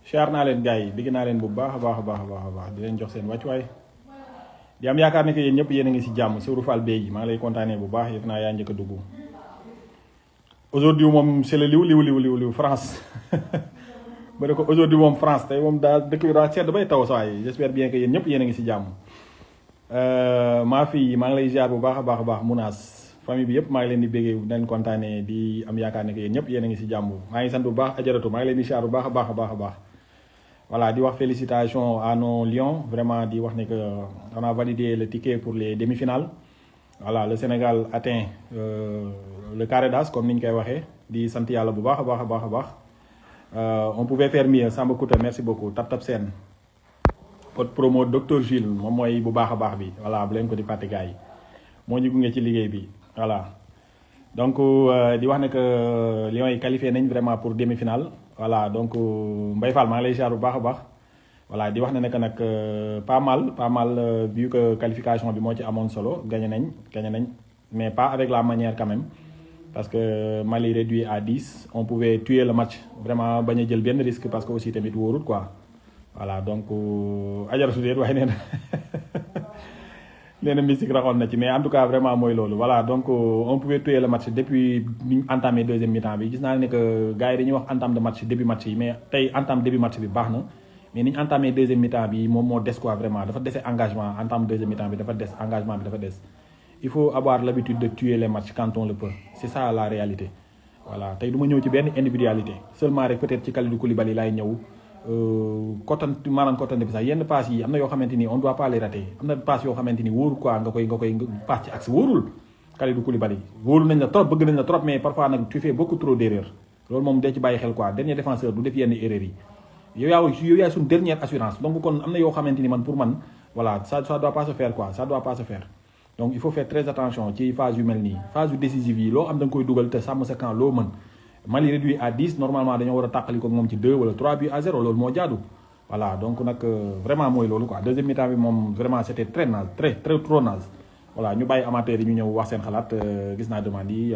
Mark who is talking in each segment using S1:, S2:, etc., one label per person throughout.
S1: siyaar naa leen gars yi digg naa leen bu baax a baax a baax a baax a baax di leen jox seen wàccuwaay di am yaakaar ne que yéen ñëpp yéen a ngi si jàmm Sourou Fall Bey maa ngi lay kontaanee bu baax yëf naa yaa njëkk a dugg aujourd'hui moom c'est le liw France ba ne ko aujourd'hui moom France tey moom daa dëkk bi daa sedd bay taw saa yi j'espère bien que yéen ñëpp yéen a ngi si jàmm maa fi maa ngi lay ziar bu baax a baax a baax Mounas famille bi yëpp maa ngi leen di béggee di leen kontaanee di am yaakaar ne que yéen ñëpp yéen a ngi si jàmm maa ngi sant bu baax ajaratu maa ngi leen di ziar bu baax a baax a baax a baax voilà di wax félicitations à nos Lions vraiment di wax ne que on a validé le ticket pour les demi-finales voilà le Sénégal atteint le carré d'as comme ni ñu koy waxee di sant yàlla bu baax a baax a baax a baax on pouvait faire mieux Samba Kouta merci beaucoup tap sen code promo docteur Gilles moom mooy bu baax a baax bi voilà bu leen ko di fàtte gars yi moo ñu gunge ci liggéey bi voilà donc di wax ne que Lions yi qualifié nañ vraiment pour demi-finale voilà donc Mbaye Fall maa ngi lay ziar bu baax a baax voilà di wax ne nag pas mal vu que qualification bi moo ci amoon solo gagné nañ mais pas avec la manière quand même parce que Mali réduit à 10 on pouvait tuer le match vraiment bañ a jël benn risque parce que aussi tamit wóorul quoi voilà donc ajara su déet waaye nee na nee na mystique raxoon na ci mais en tout cas vraiment mooy loolu voilà donc on pouvait tuer le match depuis bi ñu entamé deuxième mi-temps bi gis naa ne que gars yi dañuy wax entame de match début match yi mais tey entame début match bi baax na mais ni ñu entamé deuxième mi-temps bi moom moo des quoi vraiment dafa dese engagement entame deuxième mi-temps bi dafa des engagement bi dafa des il faut avoir l'habitude de tuer les matchs quand on le peut c'est ça la réalité voilà tey du ma ñëw ci benn individualité seulement rek peut-être ci Kalidou Koulibaly laay ñëw maanaam coton bi sax yenn pass yi am na yoo xamante ni on doit pas les rater am na pass yoo xamante ni wóorul quoi nga koy pass ci axe wóorul Kalidou Koulibaly wóorul nañ la trop bëgg nañ la trop mais parfois nag tu fais beaucoup trop d'erreurs loolu moom dee ci bàyyi xel quoi dernier défenseur du def yenn erreurs yi yow yaay suñ dernière assurance donc kon am na yoo xamante ni man pour man voilà ça doit pas se faire quoi ça doit pas se faire donc il faut faire très attention ci phase yu mel nii phase yu décisive yi loo am da nga koy dugal te sàmm sa camp loo mën Mali réduit à 10 normalement dañoo war a tàqali ko moom ci 2 wala 3 buts à 0 loolu moo jaadu voilà donc nag vraiment mooy loolu quoi deuxième mi-temps bi moom vraiment c'était très naze très trop naze voilà ñu bàyyi amateurs yi ñu ñëw wax seen xalaat gis naa demande yi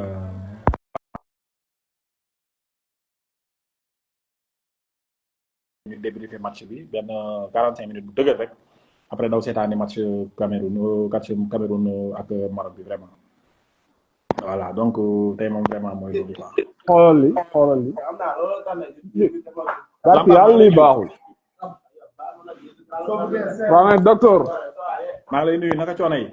S1: ñu débriefer match bi benn 45 minutes bu dëgër rek après daw seetaani match Cameroun ak Maroc bi vraiment voilà donc tey moom vraiment mooy loolu quoi.
S2: xoolal li barki yàlla lii baaxul waaw mais docteur
S1: maa ngi lay nuyu naka coono yi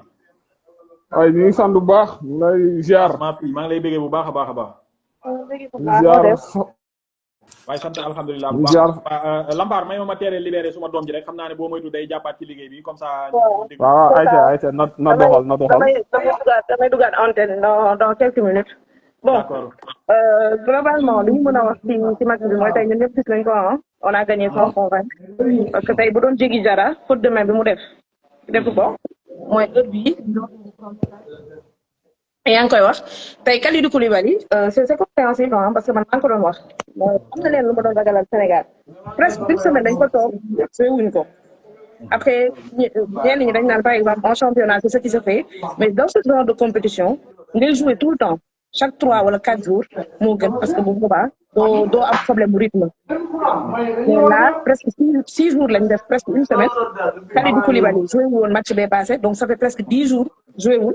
S2: ay ñu ngi sant bu baax ñu lay ziar
S1: maa ngi lay bëggee bu baax a baax a baax
S2: ziar
S1: waaye sant alhamdulilah bu baax Lambar may ma teeree libéré suma doom ji rek xam naa ne boo moytu day jàppaat ci liggéey bi comme ça
S2: waaw ayca na doxal
S3: damay dugaat antenne dans quelques minutes bon globalement li ñu mën a wax ci match bi mooy tey ñun ñëpp gis nañ ko on a gagné sans convaincre parce que tey bu doon Jéggi Jara faute de main bi mu defu ko mooy heure bii yaa ngi koy wax tey Kalidou Koulibaly c'est compréhensible parce que man maa ngi ko doon wax am na leen lu ma doon ragalal Sénégal presque une semaine dañ ko toog wuñ ko après ñenn ñi dañ naan par exemple en championnat c'est ce qui se fait mais dans ce genre de compétition ngay jouer tout le temps chaque 3 wala 4 jours moo gën parce que bu boobaa doo am problème bu rythme mais là presque 6 jours lañ def presque une semaine Kalidou Koulibaly joué wu woon match bee passé donc ça fait presque 10 jours joué wul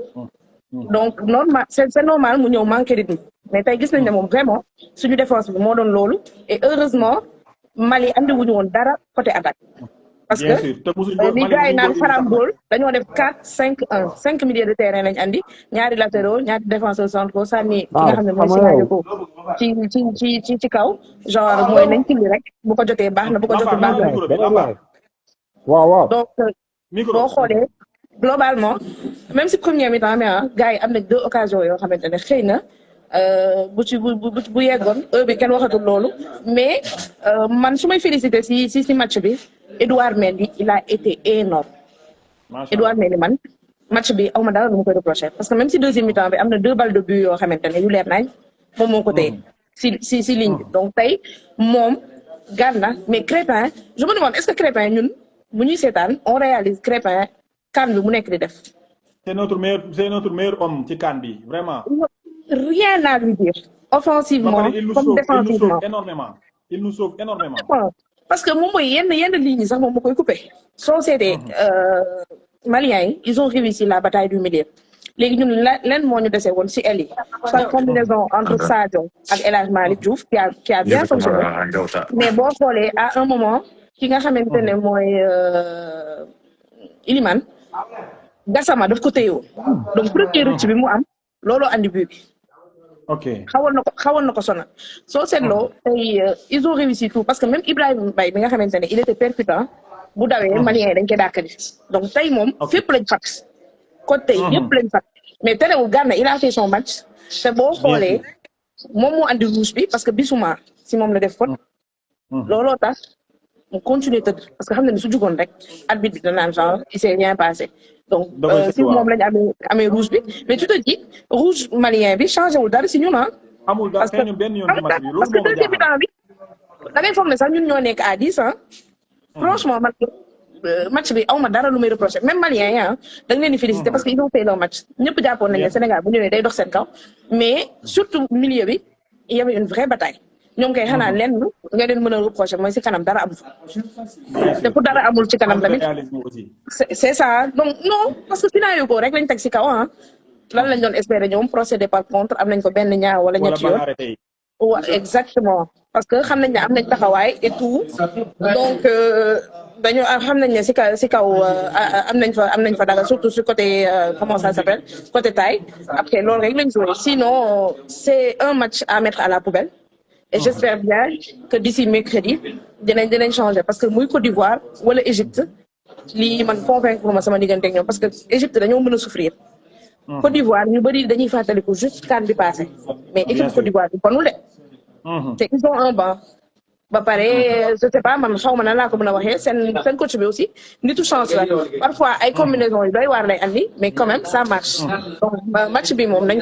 S3: donc normal c'est normal mu ñëw manqué rythme mais tey gis nañ ne moom vraiment suñu défense bi moo doon loolu et heureusement Mali andi wuñu woon dara côté attaque parce que li gars yi naan farambol dañoo def 4-5-1 5 milieux de terrain lañ andi ñaari latéraux ñaari défenseurs centraux sànni ki nga xam ne mooy Sinayogo ci kaw genre mooy nañ tilli rek bu ko jotee baax na bu ko jotee baax na
S2: waaw
S3: donc boo xoolee globalement même si première mi-temps mais gars yi am na 2 occasions yoo xamante ne xëy na bu yeggoon heure bi kenn waxatul loolu mais man su may féliciter si match bi Edouard Mendy il a été énorme Edouard Mendy man match bi aw ma dara lu ma koy reprocher parce que même si deuxième mi-temps bi am na 2 balles de but yoo xamante ne yu leer nañ moom moo ko téye si ligne bi donc tey moom Gana mais Crépin je me demande est-ce que Crépin ñun bu ñuy seetaan on réalise Crépin CAN bi mu nekk di def.
S1: c'est notre meilleur homme ci CAN bi vraiment.
S3: rien à lui dire offensivement comme défensivement.
S1: Il nous sauve énormément.
S3: parce que moom mooy yenn lignes yi sax moom moo koy coupé soo seetee Maliens yi ils ont réussi la bataille du milieu léegi ñun len moo ñu dese woon si aile yi sa combinaison entre Sadio ak El Hadj Malick Diouf qui a bien fonctionné mais boo xoolee à un moment ki nga xamante ne mooy Iliman Gassama daf ko téyewoon donc premier rëcc bi mu am looloo andi but bi.
S1: ok
S3: xawoon na ko sonal soo seetloo tey ils ont réussi tout parce que même Ibrahima Mbaye bi nga xamante ne il était percutant bu dawee Maliens yi dañ koy dàkkali donc tey moom fépp lañ fat côté yëpp lañ fat mais terewul Gana il a fait son match te boo xoolee moom moo andi rouge bi parce que Bissouma si moom la def faute looloo tax mu continuer tëdd parce que xam na ni su jugoon rek arbitre bi danaan genre il s'est rien passé donc si moom lañ amee rouge bi mais tu te dis rouge malien bi changé wul dara si ñun ah.
S1: amul dara kay ñun benn yoon ci match bi
S3: parce que deuxième mi-temps bi da ngay foog ne sax ñun ñoo nekk à 10 ah. franchement man match bi aw ma dara lu may reproché même malien yi ah da nga leen di féliciter parce que ils ont fait leur match ñëpp jàppoon nañ ne Sénégal bu ñëwee day dox seen kaw mais surtout milieu bi il y avait une vraie bataille. ñoom kay xanaa lenn nga leen mën a reprocher mooy si kanam dara amul te pour dara amul ci kanam tamit c'est ça donc non parce que scénario ko rek lañ teg si kaw ah lan lañ doon espérer ñoom procéder par contre am nañ ko benn ñaar wala ñetti yoon waaw exactement parce que xam nañ ne am nañ taxawaay et tout donc dañoo xam nañ ne si kaw am nañ fa dara surtout sur côté comment ça s'appelle côté taille après loolu rek lañ joué sinon c'est un match à mettre à la poubelle. Et j'espère bien que d'ici mercredi dinañ changer parce que muy Côte d'Ivoire wala Égypte lii man convaincre ma sama diggante ak ñoom parce que Égypte dañoo mën a souffrir. Côte d'Ivoire ñu bëri dañuy fàttaliku juste CAN bi passé mais équipe Côte d'Ivoire bi bonul de. te ils ont un banc. ba pare je sais pas man xaw ma nan laa ko mën a waxee seen coach bi aussi nitu chance la parfois ay combinaison yu doy waar lay andi mais quand même ça marche donc match bi moom nañ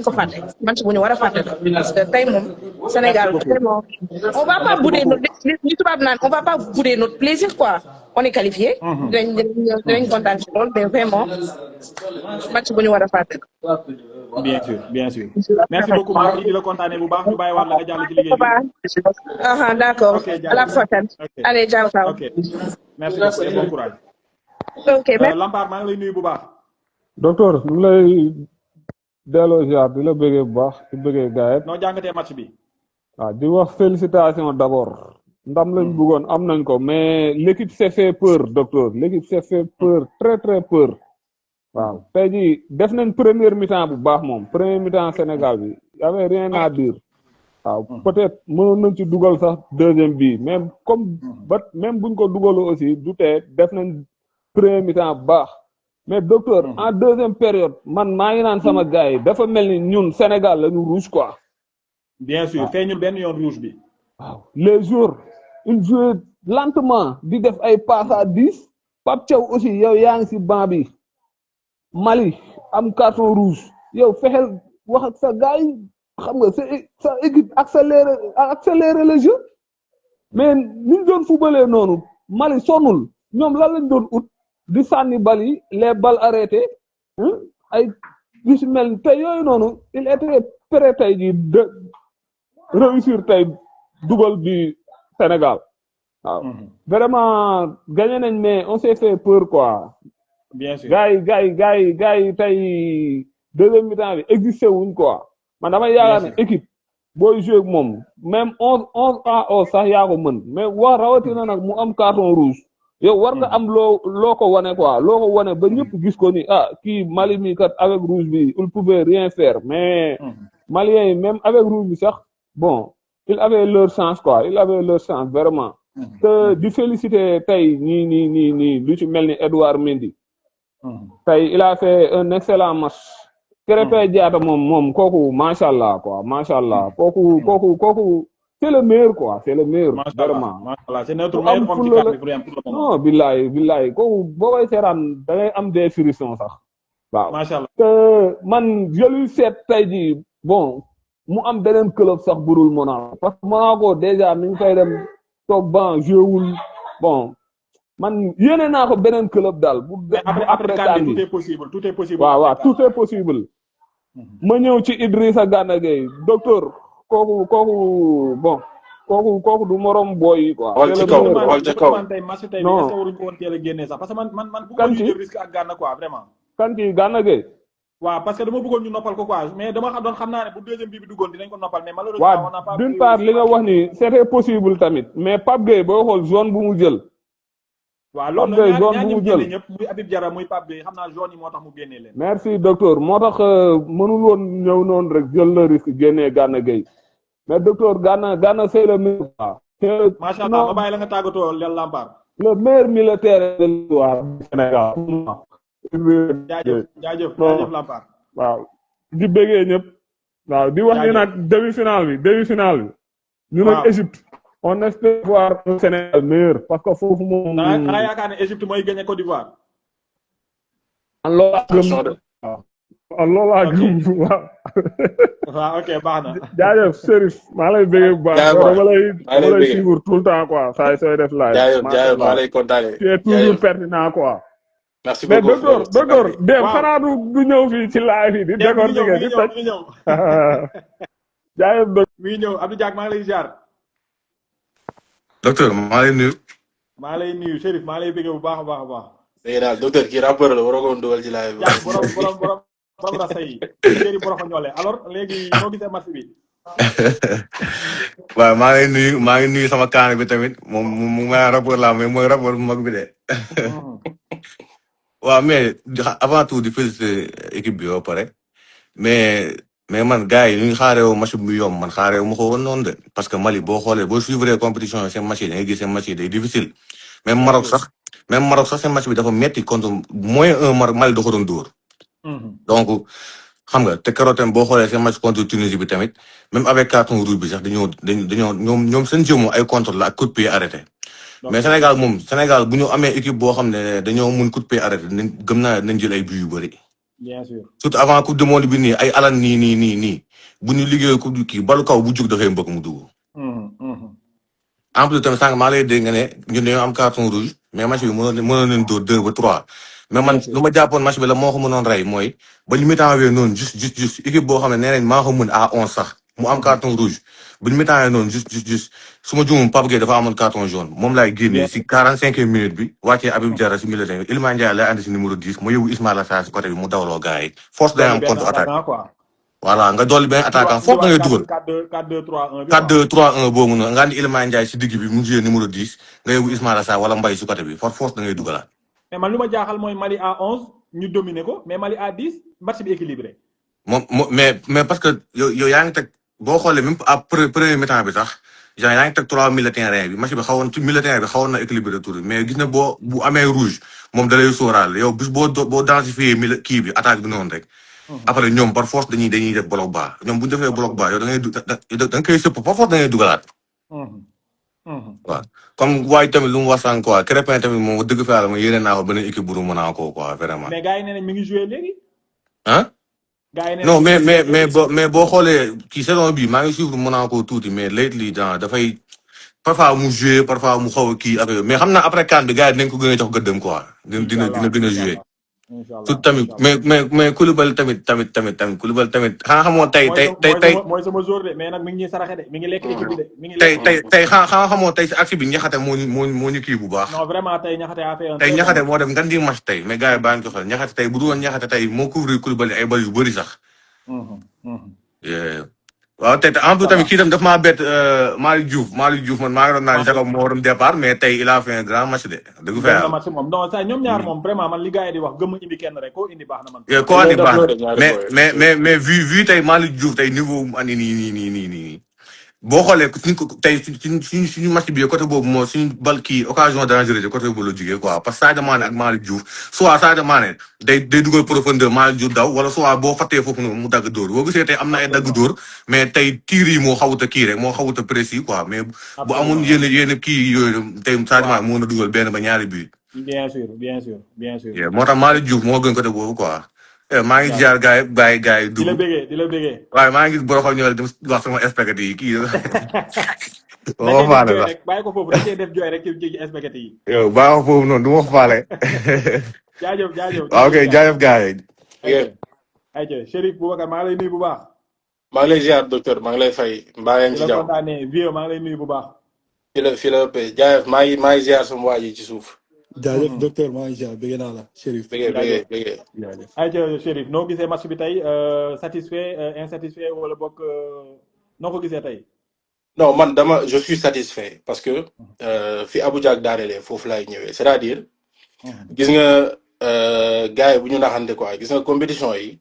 S3: ko fàtte match bu ñu war a fàtte parce que tey moom Sénégal vraiment on va pas bouder li tubaab naan on va pas bouder notre plaisir quoi on est qualifié dinañ kontaan ci loolu mais vraiment match bu ñu war a fàtte
S1: bien sûr merci beaucoup maa ngi di la kontaanee bu baax ñu bàyyi waat la nga jàll ci liggéey bi.
S3: D'accord. À la prochaine. Allez, ciao.
S1: Ok. Merci beaucoup et bon courage.
S3: Ok, merci.
S1: Lampard maa ngi lay nuyu bu baax.
S2: docteur ñu ngi lay delloo ziar di la bëggee bu baax di bëggee gars yi.
S1: noo jàngatee match bi.
S2: waaw di wax félicitation d'abord. ndam lañ bëggoon am nañ ko mais l'équipe s'est fait peur docteur l'équipe s'est fait peur très très peur. waaw tey jii def nañ première mi-temps bu baax moom première mi-temps Sénégal bi y avait rien à dire. waaw peut-être mënoon nañ ci dugal sax deuxième bi même buñ ko dugaloo aussi du tee def nañ premier mi-temps bu baax mais docteur en deuxième période man maa ngi naan sama gars yi dafa mel ni ñun Sénégal la ñu rouge quoi.
S1: bien sûr feeñul benn yoon rouge bi.
S2: waaw les joueurs ils jouent lentement di def ay passes à 10 Pape Thiaw aussi yow yaa ngi si banc bi Mali am carton rouge yow fexeel wax ak sa gars yi xam nga sa équipe accélérer le jeu mais niñ doon fubalee noonu Mali sonnul ñoom lan lañ doon ut di sànni bal yi les balles arrêtées ay yu si mel te yooyu noonu il était prêt tey ji de réussir tey dugal bi Sénégal waaw vraiment gagné nañ mais on s'est fait peur quoi.
S1: bien sûr
S2: gars yi tey deuxième mi-temps bi existé wuñ quoi. man damay yaakaar ne équipe booy joué moom même 11 à 11 sax yaa ko mën mais wax rawatina nag mu am carton rouge yow war nga am loo ko wane quoi loo ko wane ba ñëpp gis ko ni kii Mali mi kat avec rouge bi il pouvait rien faire mais Maliens yi même avec rouge bi sax bon il avait leur chance quoi il avait leur chance vraiment te di féliciter tey nii lu ci mel ni Edouard Mendy tey il a fait un excellent match Krépin Diatta moom kooku macha allah quoi macha allah kooku c'est le meilleur quoi c'est le meilleur. vraiment
S1: macha allah c'est notre meilleur homme ci carte bi pour le moment.
S2: non billahi kooku boo koy seetaan da ngay am des frissons sax. waaw
S1: macha allah
S2: te man jëlu seet tey jii bon mu am beneen club sax burul Monaco parce que Monaco déjà mi ngi fay dem toog ban joué wul bon. man yéene naa ko beneen club daal bu.
S1: après tout est possible tout est possible.
S2: waaw tout est possible. ma ñëw ci Idrissa Gana Gueye docteur kooku bon kooku du morom boy yi quoi.
S4: xool
S2: c'est
S4: ci
S2: le
S4: kaw
S2: meilleur
S4: xool ci kaw
S1: man tey match tey bi
S2: non
S1: est-ce que waruñu ko woon teel a génnee sax parce que man bëggoon
S2: kan
S1: ñu
S2: ci
S1: jël risque ak Gana quoi vraiment.
S2: kan ci Gana Gueye.
S1: waaw parce que dama bëggoon ñu noppal ko quoi mais dama xam naa ne bu deuxième bi duggoon dinañ ko noppal mais malheureusement on
S2: waa
S1: n'a pas
S2: d'une
S1: pu
S2: part li nga wax ni c'était possible tamit mais Pape Gueye boo xool zone bu mu jël.
S1: waaw
S2: Pape
S1: loolu
S2: Gueye
S1: nag
S2: zone
S1: ñaar
S2: bu
S1: ñi
S2: mu
S1: mu
S2: jël.
S1: génne ñëpp muy Habib Diarra muy Pape Gueye xam naa zone yi moo tax mu génnee leen.
S2: merci docteur moo tax mënul woon ñëw noonu rek jël le risque génnee Gana Gueye mais docteur Gana c'est le meilleur quoi.
S1: macha allah ma bàyyi la nga tàggatoo Lel Lampard.
S2: le meilleur militaire de l'histoire du Sénégal.
S1: jaajëf
S2: non
S1: Lampard.
S2: waaw di bëggee ñëpp. waaw di wax ni nag demi-finale bi. ñu nag Égypte. on espère voir un Sénégal meilleur parce que foofu moom.
S1: xanaa yaakaar ne Égypte mooy gagné Côte d'Ivoire.
S2: loolu laa gëm waaw loolu laa gëm waaw.
S1: waaw ok baax na.
S2: jaajëf Chérif maa lay bëggee bu baax. dama lay suivre tout le temps quoi saa sooy def live.
S4: jaajëf maa lay kontaane.
S2: tu es toujours pertinent quoi.
S4: merci beaucoup
S2: mais docteur dem xanaa du ñëw fii ci live yi di décortiquer di toj. jaajëf docteur.
S1: mi ngi ñëw Abdou Diak maa ngi lay ziar.
S5: docteur maa lay nuyu.
S1: maa lay nuyu Chérif maa lay bëggee bu baax a baax a baax.
S4: léegi daal docteur kii rappeur la waroo ko woon dugal ci live bi.
S1: borom rasa yi Chérif borom ñoole alors léegi noo gisee match bi.
S5: waaw maa ngi nuyu sama kaane bi tamit moom mu may rappeur la mais mooy rappeur bu mag bi de. waaw mais avant tout di féliciter équipe bi ba pare mais man gars yi ñu ngi xaareewu match bu yomb man xaareewu ma ko woon noonu de parce que Mali boo xoolee boo suivre compétition yi seen match yi da ngay gis seen match yi day difficile même Maroc sax seen match bi dafa metti contre moins un Mali da ko doon dóor donc xam nga te keroog tamit boo xoolee seen match contre Tunisie bi tamit même avec carton rouge bi sax dañoo ñoom seen jeu moom ay contre la ak coup de pied arrêté mais Sénégal bu ñu amee équipe boo xam ne dañoo mun coup de pied arrêté gëm naa nañ jël ay buts yu bëri.
S1: bien sûr
S5: surtout avant coupe du monde bi nii ay alan nii bu ñu liggéeyee coupe du kii balu kaw bu jug dafay mbëkk mu dugg. en plus tamit sànq maa lay dégg nga ne ñun dañoo am carton rouge mais match bi mënoon leen dóor 2 ba 3. mais man lu ma jàppoon match bi la moo ko mënoon rey mooy ba ñu mi-temps wee noonu juste équipe boo xam ne nee nañ maa ko mën à 11 sax mu am carton rouge bu ñu mi-temps wee noonu juste su ma juumee Pape Gueye dafa amoon carton jaune moom laay génnee si 45e minute bi wàccee Habib Diarra si milieu terrain bi Iliman Ndiaye lay andi si numéro 10 ma yóbbu Ismaïla Sarr si côté bi mu dawloo gars yi force day am contre attaque voilà nga dolli benn attaquant force da ngay dugal 4-2-3-1 boobu noonu nga andi Iliman Ndiaye si digg bi mu joué numéro 10 nga yóbbu Ismaïla Sarr wala Mbaye si côté bi force da ngay dugalaat.
S1: mais man lu ma jaaxal mooy Mali à 11 ñu dominer ko mais Mali à 10 match bi équilibré.
S5: mais parce que yow yaa ngi teg boo xoolee même à premier mi-temps bi sax genre yaa ngi teg 3 milieu terrain bi match bi milieu terrain bi xawoon na équilibré tuuti mais gis na bu amee rouge moom da lay sóoraale yow bis boo densifié kii bi attaque bi noonu rek. après ñoom par force dañuy def bloc bas ñoom bu ñu defee bloc bas yow da nga koy sëpp par force da ngay dugalaat. waaw comme waaye tamit lu mu wax sànq quoi Crépin tamit moom dëgg fa yàlla mooy yéene naa ko beneen équipe bu Monaco quoi vraiment.
S1: mais gars yi nee nañ mi ngi joué léegi.
S5: gars yi non mais boo xoolee kii saison bi maa ngi suivre Monaco tuuti mais lately dafay parfois mu joué parfois mu xaw a kii ak mais xam naa après CAN bi gars yi dinañ ko gën a jox gëddëm quoi. dina gën a joué. tout tamit mais Koulibaly tamit Koulibaly tamit xanaa xamoo tey
S1: mooy sama jour de mais nag mi ngi ñuy saraxe de mi ngi lekk équipe bi de mi ngi
S5: tey xanaa xamoo tey si axe bi ñaxate moo ñu kii bu baax.
S1: non vraiment tey ñaxate a fait
S5: tey ñaxate moo dem ngan di match tey mais gars yi baa ngi ko xel ñaxate tey bu du woon ñaxate tey moo couvrir Koulibaly ay bal yu bëri sax. waaw tey en plus tamit kii tam daf maa bett Malick Diouf man maa ngi doon naan Jacob moo waroon départ mais tey il a fait un grand match de. dëgg fa yàlla
S1: match moom non ça ñoom ñaar moom vraiment man li gars yi di wax gëm indi kenn rek koo indi baax na man.
S5: koo indi baax na mais vu tey Malick Diouf tey niveau mu andi nii boo xoolee tey suñu match bi côté boobu moo suñu bal kii occasion dangereuse côté boobu la jógee quoi parce que Sadio Mané ak Malick Diouf soit Sadio Mané day dugal profondeur Malick Diouf daw wala soit boo fattee foofu noonu mu dagg dóor boo gisee tey am na ay dagg dóor mais tey tiir yi moo xawut a kii rek moo xawut a précis quoi mais bu amoon yenn kii yooyu tey Sadio Mané moo na dugal benn ba ñaari but.
S1: bien sûr.
S5: moo tax Malick Diouf moo gën côté boobu quoi. maa ngi jaar gars yi
S1: di la bëggee
S5: waaye maa ngi gis boroxal ñëwal di wax sama spaghetti yi kii
S1: bàyyi ko foofu da cee def jooy rek ci spaghetti yi
S5: yow bàyyi ko foofu noonu du ma ko faale
S1: jaajëf
S5: ok jaajëf gars yi
S1: ayca Chérif Boubacar maa ngi lay nuyu bu baax
S4: maa ngi lay ziar docteur maa ngi lay fay mbaa yaa ngi
S1: di
S4: ci
S1: la
S4: jàmm.
S1: kontaanee vieux maa ngi lay nuyu bu baax.
S4: fi la ëppee jaayef maa ngi ziar sama waa ji ci suuf.
S6: jaajëf docteur maa ngi ziar bëgg naa la Chérif.
S4: bëggee
S1: jaajëf
S4: bëggee bëggee.
S6: jaajëf.
S1: ayca Chérif noo gisee match bi tey satisfait insatisfait wala bokk noo ko gisee tey.
S4: non man je suis satisfait parce que fi Abuja ak daanelee foofu laay ñëwee c'est-à-dire gis nga gars yi bu ñu naxante quoi gis nga compétition yi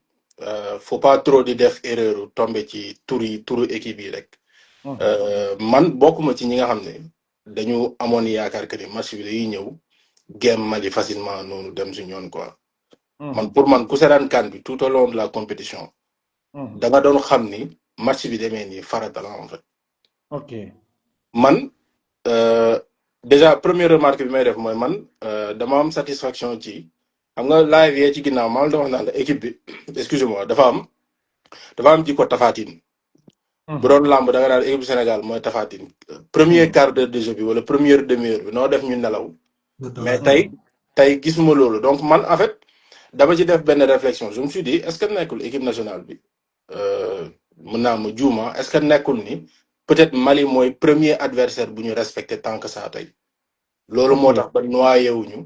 S4: faut pas trop di def erreur tombé ci turu équipe yi rek. man bokkuma ci ñi nga xam ne dañu amoon yaakaar que ni match bi dañuy ñëw game Mali facilement noonu dem suñu yoon quoi. man pour man ku seetaan CAN bi tout au long de la compétition. da nga doon xam ni match bi demee nii farata la en fait.
S1: ok
S4: man déjà première remarque bi may def mooy man dama am satisfaction ci xam nga live yee ci ginnaaw maa ngi doon wax naan la équipe bi excusez-moi dafa am jikko Tafatine. bu doon làmb da nga naan équipe Sénégal mooy Tafatine. premier quart d'heure de jeu bi wala première demi-heure bi noo def ñu nelaw. mais tey gisuma loolu donc man en fait dama ci def benn réflexion je me suis dit est-ce que nekkul équipe nationale bi mën naa ma juuma est-ce que nekkul ni peut-être Mali mooy premier adversaire bu ñu respecté tant que ça tey. loolu moo tax ba noyé wuñu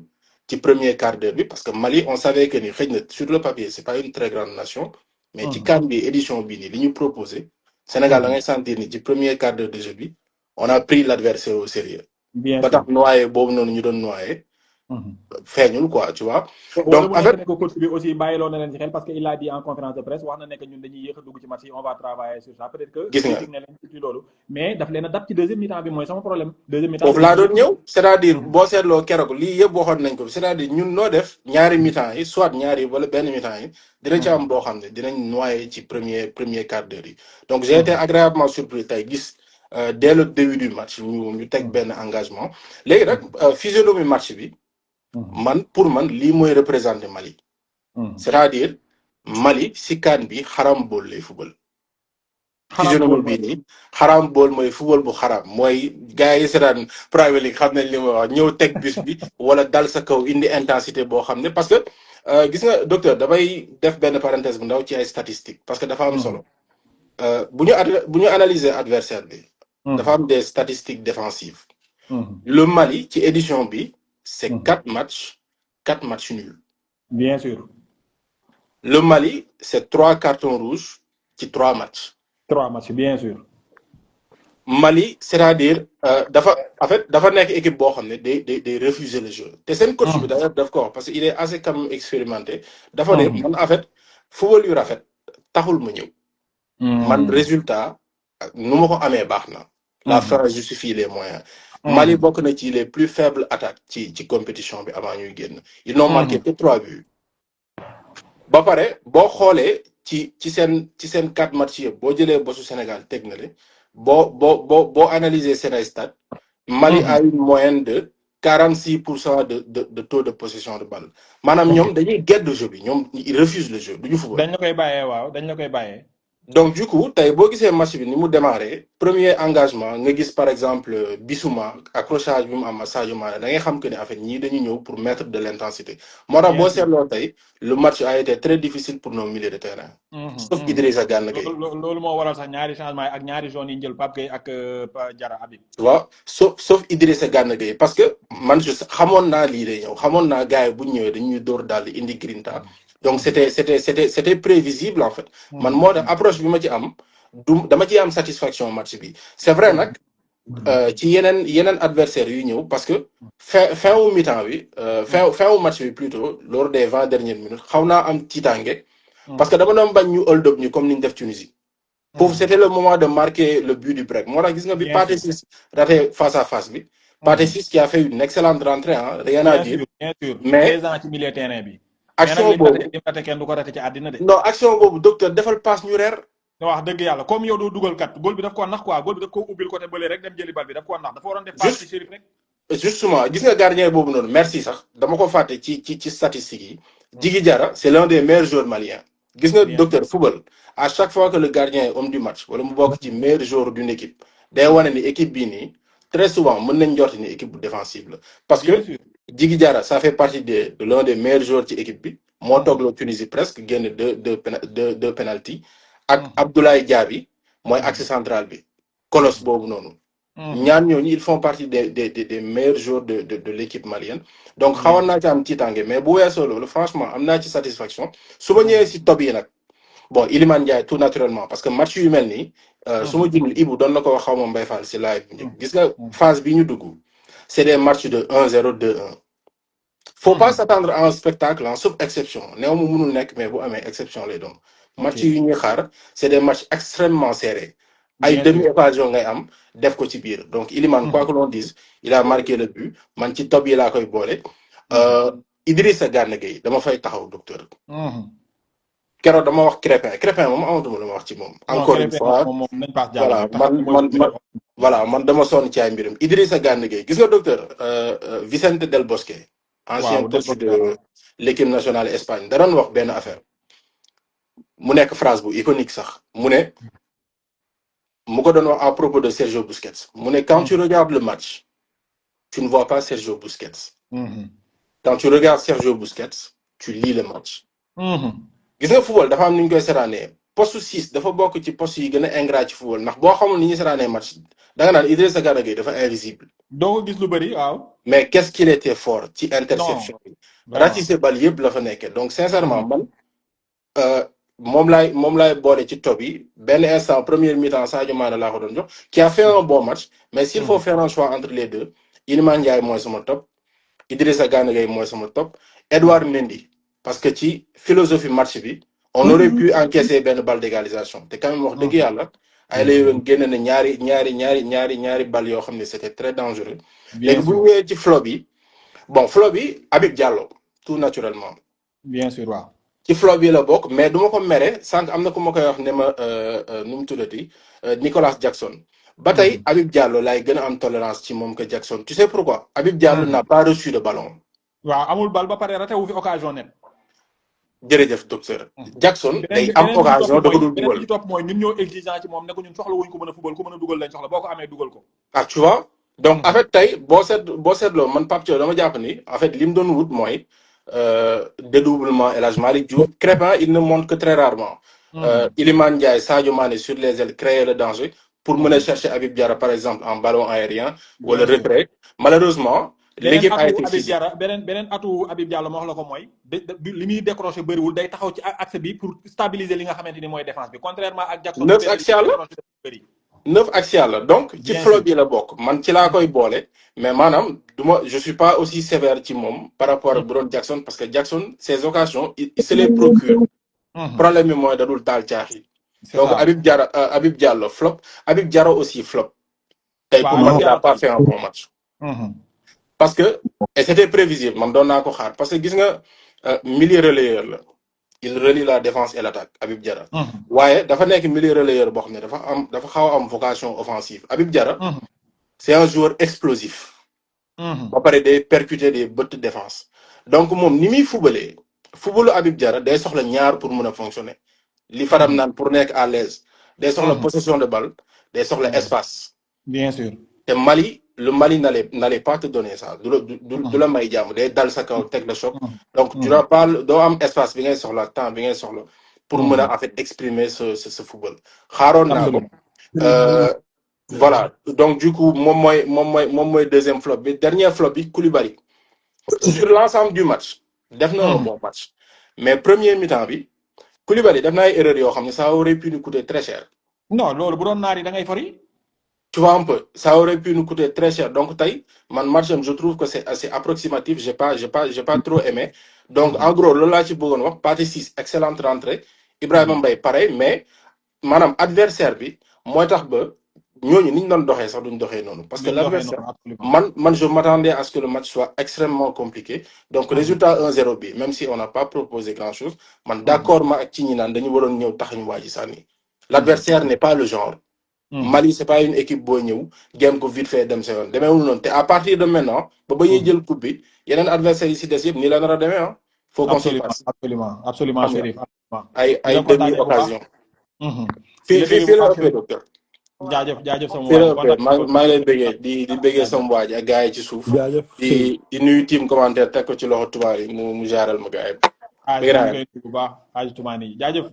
S4: ci premier quart d'heure bi parce que Mali on savait que ni xëy na sur le papier c'est pas une très grande nation. mais ci CAN bi édition bi nii li ñu proposé. Sénégal da ngay sentir ni ci premier quart d'heure de jeu bi on a pris l'adversaire au sérieux.
S1: bien
S4: ba tax noyé boobu noonu ñu doon noyé. feeñul quoi tu vois.
S1: donc en fait coach bi aussi bàyyiloo na leen ci xel parce que il a dit en conférence de presse wax na ne que ñun dañuy yéex a dugg ci match yi on va travailler sur ça peut-être que.
S4: gis nga
S1: critique na leen ci loolu. mais daf leen a dab ci deuxième mi-temps bi mooy sama problème. deuxième mi-temps
S4: foofu laa doon ñëw c'est-à-dire boo seetloo keroog lii yëpp waxoon nañ ko c'est-à-dire ñun noo def ñaari mi-temps yi soit ñaari wala benn mi-temps yi dinañ ci am boo xam ne dinañ noyé ci premier quart d'heure yi. donc j'ai été agréablement surpris tey gis dès le début du match ñu teg benn engagement léegi nag physionomie match bi. pour man lii mooy représenter Mali. c'est-à-dire Mali si CAN bi xaram bool lay football. physionomie bii nii xaram bool mooy football bu xaram mooy gars yi seetaan Premier League xam nañ li ma wax ñëw teg bus bi wala dal sa kaw indi intensité boo xam ne parce que gis nga docteur damay def benn parenthèse bu ndaw ci ay statistiques parce que dafa am solo. bu ñu analyser adversaire bi. dafa am des statistiques défensives. le Mali ci édition bi. c'est 4 matchs nuls.
S1: Bien sûr.
S4: Le Mali, c'est 3 cartons rouges ci 3 matchs.
S1: 3 matchs, bien sûr.
S4: Mali, c'est-à-dire, dafa nekk équipe boo xam ne day refuser le jeu. te seen coach bi d'ailleurs daf ko wax parce que il est assez quand même expérimenté. dafa ne man en fait football yu rafet taxul ma ñëw. man résultat nu ma ko amee baax na. la fin justifie les moyens. Mali bokk na ci les plus faibles attaques ci compétition bi avant ñuy génn. ils n'ont marqué que 3 buts. ba pare boo xoolee ci seen 4 matchs yëpp boo jëlee bosu Sénégal teg na le boo analyser seen ay stats. Mali a une moyenne de 46% de taux de possession de balle. maanaam ñoom dañuy gedd jeu bi ñoom ils refusent le jeu duñu football.
S1: dañ la koy bàyyee waaw dañ la koy bàyyee.
S4: donc du coup tey boo gisee match bi ni mu démarré premier engagement nga gis par exemple Bissouma accrochage bi mu am Sadio Mané da ngay xam que ne en fait ñii dañu ñëw pour mettre de l'intensité moo tax boo seetloo tey le match a été très difficile pour nos milieux de terrain. sauf Idrissa Gana Gueye.
S1: loolu moo waral sax ñaari changement yi ak ñaari zones yi jël Pape Gueye ak Diarra Habib.
S4: waaw sauf Idrissa Gana Gueye parce que man xamoon naa lii day ñëw xamoon naa gars yi bu ñu ñëwee dañuy dóor daal di indi grinta. donc c'était prévisible en fait. man moo tax approche bi ma ci am dama ci am satisfaction match bi c'est vrai nag ci yeneen adversaires yu ñëw parce que fin wu mi-temps bi fin wu match bi plutôt lors des 20 dernières minutes xaw naa am tiitaange. parce que dama doon bañ ñu hold up ñu comme ni ñu def Tunisie. foofu c'était le moment de marquer le but du break moo tax gis nga bi Pathé Ciss raté face à face bi. Pathé Ciss qui a fait une excellente rentrée rien à dire.
S1: bien sûr
S4: mais
S1: ci milieu terrain bi.
S4: action boobu
S1: kenn du ko raté ci àddina de.
S4: non action boobu docteur defal passe ñu reer.
S1: wax dëgg yàlla comme yow doo dugal kat góol bi daf koo nax quoi góol bi daf koo ubbil côté bële rek dem jëli bal bi daf koo nax dafa waroon def passe ci Chérif rek.
S4: justement gis nga gardien boobu noonu merci sax dama ko fàtte ci statistiques yi. Djigui Diarra c'est l'un des meilleurs joueurs maliens. gis nga docteur football à chaque fois que le gardien est homme du match wala mu bokk ci meilleur joueur d'une équipe day wane ni équipe bii nii très souvent mën nañ njorti ni équipe bu défensive la. parce que Djigui Diarra ça fait partie de l'un des meilleurs joueurs ci équipe bi. moo toogloo Tunisie presque génn deux penalty ak Abdoulaye Diaby mooy axe central bi colosse boobu noonu. ñaar ñooñu ils font partie des meilleurs joueurs de l'équipe malienne donc xawoon naa ci am tiitange mais bu weesoo loolu franchement am naa ci satisfaction su ma ñëwee si top yi nag bon Iliman Ndiaye tout naturellement parce que match yu mel nii su ma jumul Ibou doon na ko wax xaw ma Mbaye Fall si live bi njëkk gis nga phase bi ñu dugg c'est des matchs de 1-0 2-1 faut pas s'attendre à un spectacle en sauf exception néew mu mënul nekk mais bu amee exception lay doon match yu ñuy xaar c'est des matchs extrêmement serrés ay demi-occasion ngay am def ko ci biir donc Iliman quoi que l'on dise il a marqué le but man ci top yi laa koy boole Idrissa Gana Gueye dama fay taxaw docteur keroog dama wax Crépin moom amatuma lu ma wax ci moom encore une fois voilà man dama sonn ci ay mbirum Idrissa Gana Gueye gis nga docteur Vicente Del Bosque ancien coach de l'équipe nationale Espagne da doon wax benn affaire mu nekk phrase bu iconique sax mu ne mu ko doon wax à propos de Sergio Busquets mu ne quand tu regardes le match tu ne vois pas Sergio Busquets quand tu regardes Sergio Busquets tu lis le match gis nga football dafa am ni ñu koy seetaanee poste 6 dafa bokk ci poste yi gën a ingrat ci football ndax boo xamul ni ñuy seetaanee match da nga naan Idrissa Gana Gueye dafa invisible
S1: doo ko gis lu bëri waaw
S4: mais qu'est-ce qu'il était fort ci interception yi ratissé bal yëpp la fa nekkee donc sincèrement man moom laay boole ci top yi benn instant première mi-temps Sadio Mané laa ko doon jox qui a fait un bon match mais s'il faut faire un choix entre les deux Iliman Ndiaye mooy sama top Idrissa Gana Gueye mooy sama top Edouard Mendy parce que ci philosophie match bi on aurait pu encaisser benn balle d'égalisation te quand même wax dëgg yàlla ay la yoon génne na ñaari balle yoo xam ne c'était très dangereux léegi bu ñëwee ci flop yi bon flop yi Habib Diallo tout naturellement
S1: bien sûr waaw
S4: ci flop yi la bokk mais duma ko mere sànq am na ku ma koy wax ne ma nu mu tuddati Nicolas Jackson ba tey Habib Diallo laay gën a am tolérance ci moom que Jackson tu sais pourquoi Habib Diallo n'a pas reçu de ballon
S1: waaw amul bal ba pare raté wu fi occasion net
S4: jërëjëf docteur Jackson day am occasion da ko dul dugal
S1: ci topp mooy ñun ñoo exigeant ci moom ne ko ñun soxla wuñ ko mën a football ku mën a dugal lañ soxla boo ko amee dugal ko
S4: ah tu vois donc en fait tey boo seetloo man Pape Thiaw dama jàpp ni en fait li mu doon wut mooy dédoublement El Hadj Malick Diouf Crépin il ne montre que très rarement Iliman Ndiaye Sadio Mané sur les ailes créer le danger pour mën a chercher Habib Diarra par exemple en ballon aérien wala retrait malheureusement l'équipe a été physique
S1: beneen atu Habib Diallo ma wax la ko mooy li muy décroché bëriwul day taxaw ci axe bi pour stabiliser li nga xamante ni mooy défense bi contrairement ak Jackson
S4: 9 axial la 9 axial la donc ci flop yi la bokk man ci laa koy boole mais maanaam je suis pas aussi sévère ci moom par rapport ak bu doon Jackson parce que Jackson ses occasions il se les procure problème bi mooy da dul taal caax yi donc Habib Diallo flop Habib Diarra aussi flop tey pour moi il a pas fait un bon match parce que et c'était prévisible man doon naa ko xaar parce que gis nga milieu relayeur la il relie la défense et l'attaque Habib Diarra waaye dafa nekk milieu relayeur boo xam ne dafa xaw a am vocation offensive Habib Diarra c'est un joueur explosif ba pare day percuter des bëtt défense donc moom ni muy footballer footballu Habib Diarra day soxla ñaar pour mën a fonctionner li Fadam naan pour nekk à l'aise day soxla possession de balle day soxla espace
S1: bien sûr
S4: te le Mali n'allait pas te donner ça du la may jàmm day dal sa kaw teg le choc donc tu n'as pas doo am espace bi ngay soxla temps bi ngay soxla pour mën a en fait exprimer ce football xaaroon naa ko voilà donc du coup moom mooy deuxième flop bi dernier flop bi Koulibaly sur l'ensemble du match def na un bon match mais premier mi-temps bi Koulibaly def na ay erreurs yoo xam ne ça aurait pu nous coûter très cher
S1: non loolu bu doon naar yi da ngay fori
S4: tu vois un peu ça aurait pu nous coûter très cher donc tey man match je trouve que c'est assez approximatif j'ai pas trop aimé donc en gros loolu laa ci bëggoon wax Pathé Ciss excellente rentrée Ibrahima Mbaye pareil mais maanaam adversaire bi mooy tax ba ñooñu ni ñu doon doxee sax duñ doxee noonu parce que l'adversaire man je m'attendais à ce que le match soit extrêmement compliqué donc résultat 1-0 bi même si on n'a pas proposé grand chose man d'accord ma ak ci ñi naan dañu waroon ñëw taxañ waa ji sànni l'adversaire n'est pas le genre Mali c'est pas une équipe boo ñëw game ko vite fait dem sa yoon demeewul noonu te à partir de maintenant ba ñuy jël coupe bi yeneen adversaires yi si des yëpp nii la nar a demee ah faut qu'on se passe
S1: absolument Chérif
S4: ay demi occasion fii la ëppee docteur
S1: jaajëf sama
S4: maa ngi lay bëggee di bëggee sama waaj ak gars yi ci suuf di nuyu team commentaire teg ko ci loxo tubaab yi mu jaaral ma gars yi
S1: bu baax Hadj Toumani jaajëf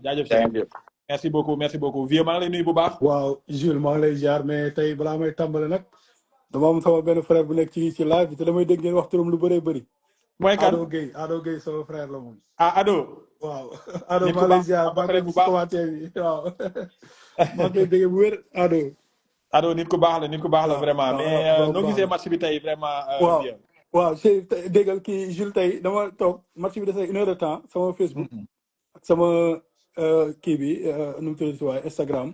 S1: merci beaucoup vieux maa ngi lay nuyu bu baax.
S6: waaw Jules maa ngi lay ziar mais tey balaa may tàmbale nag dama am sama benn frère bu nekk ci live bi te damay dégg ngeen wax turam lu bëree bëri.
S1: mooy kan
S6: Ado Gueye sama frère la moom.
S1: Ado.
S6: waaw Ado
S1: nit ku
S6: maa lay
S1: baax
S6: ziar maa ngi lay
S1: bu
S6: gis
S1: baax
S6: commentaire bi waaw maa ngi lay dégg bu wér Ado.
S1: Ado nit ku baax la vraiment mais noo gisee match bi tey vraiment.
S6: waaw
S1: bien.
S6: waaw c'est déggal kii Jules tey dama toog match bi dese 1 heure de temps sama Facebook. ak sama kii bi nu mu tuddati waaye Instagram.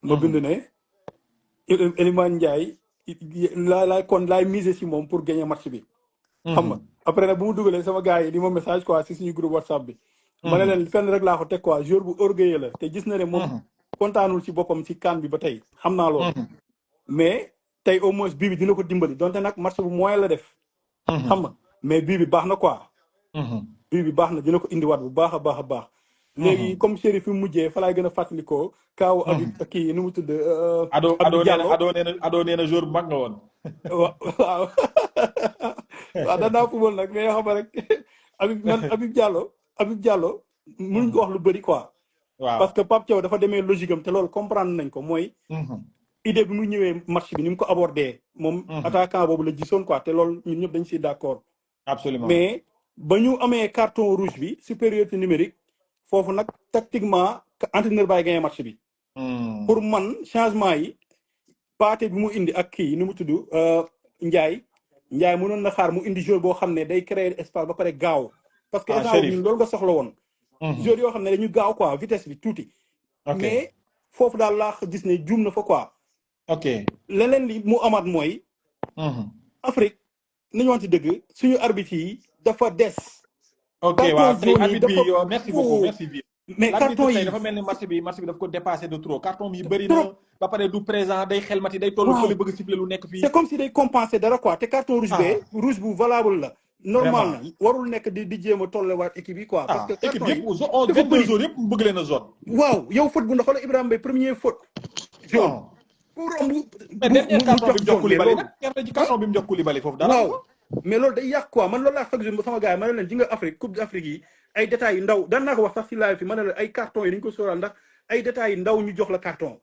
S6: ma bind ne Elimane Ndiaye laay miser si moom pour gagner match bi. xam nga après nag bu mu dugalee sama gars yi di ma message quoi si suñu groupe WhatsApp bi. ma ne leen fenn rek laa ko teg quoi joueur bu orgueilleux la te gis na ne moom. kontaanul ci boppam ci CAN bi ba tey xam naa loolu. mais tey au moins bii bi dina ko dimbali donte nag match bu moyen la def. xam nga mais bii bi baax na quoi. bii bi baax na dina ko indiwaat bu baax a baax a baax. léegi comme Chérif fi mu mujjee fa laay gën a fàttalikoo. kaaw Habib kii nu mu tudd.
S1: Ado nee na joueur bu mag nga woon.
S6: waaw waaw danaa football nag mais yoo xam rek Habib Diallo mënuñ ko wax lu bëri quoi.
S1: waaw
S6: parce que Pape Thiaw dafa demee logique am te loolu comprendre nañ ko mooy. idée bi mu ñëwee match bi ni mu ko abordé. moom attaquant boobu la gisoon quoi te loolu ñun ñëpp dañ siy d'accord.
S1: absolument
S6: mais ba ñu amee carton rouge bi supériorité numérique foofu nag tactiquement entraîneur baay gagné match bi. pour man changement yi Pathé bi mu indi ak kii ni mu tudd Ndiaye mënoon na xaar mu indi joueur boo xam ne day créer espace ba pare gaaw. parce que instant bi loolu nga soxla woon. joueur yoo xam ne dañu gaaw quoi vitesse bi tuuti. mais foofu daal laa gis ne juum na fa quoi.
S1: ok
S6: leneen li mu amaat mooy. Afrique nañu wante dëgg suñu arbitre yi dafa des.
S1: ok waaw tey arbitre bi yow merci beaucoup merci bien.
S6: mais carton yi
S1: dafa mel ni match bi daf ko dépassé de trop carton yi bëri na ba pare du présent day xelmati day tollu fële bëgg siffler lu nekk fii.
S6: c'est comme si day compenser dara quoi te carton rouge bu valable la. normal na warul nekk di jéem a tollewaat équipe yi quoi. parce que
S1: équipe yëpp 22 jours yëpp bëgg leen a zone.
S6: waaw yow faute bu ndax xoolal Ibrahima Mbaye premier faute. jaune pour romb.
S1: mais dernier carton bi mu jox Koulibaly nag carton bi mu jox Koulibaly foofu dara.
S6: waaw mais loolu day yàq quoi man loolu laa chaque jour sama gars yi ma ne leen ji nga Afrique coupe d'Afrique yi ay détails yu ndaw daan naa ko wax sax si live fi ma ne la ay carton yi dañu ko sóoraal ndax ay détails yu ndaw ñu jox la carton.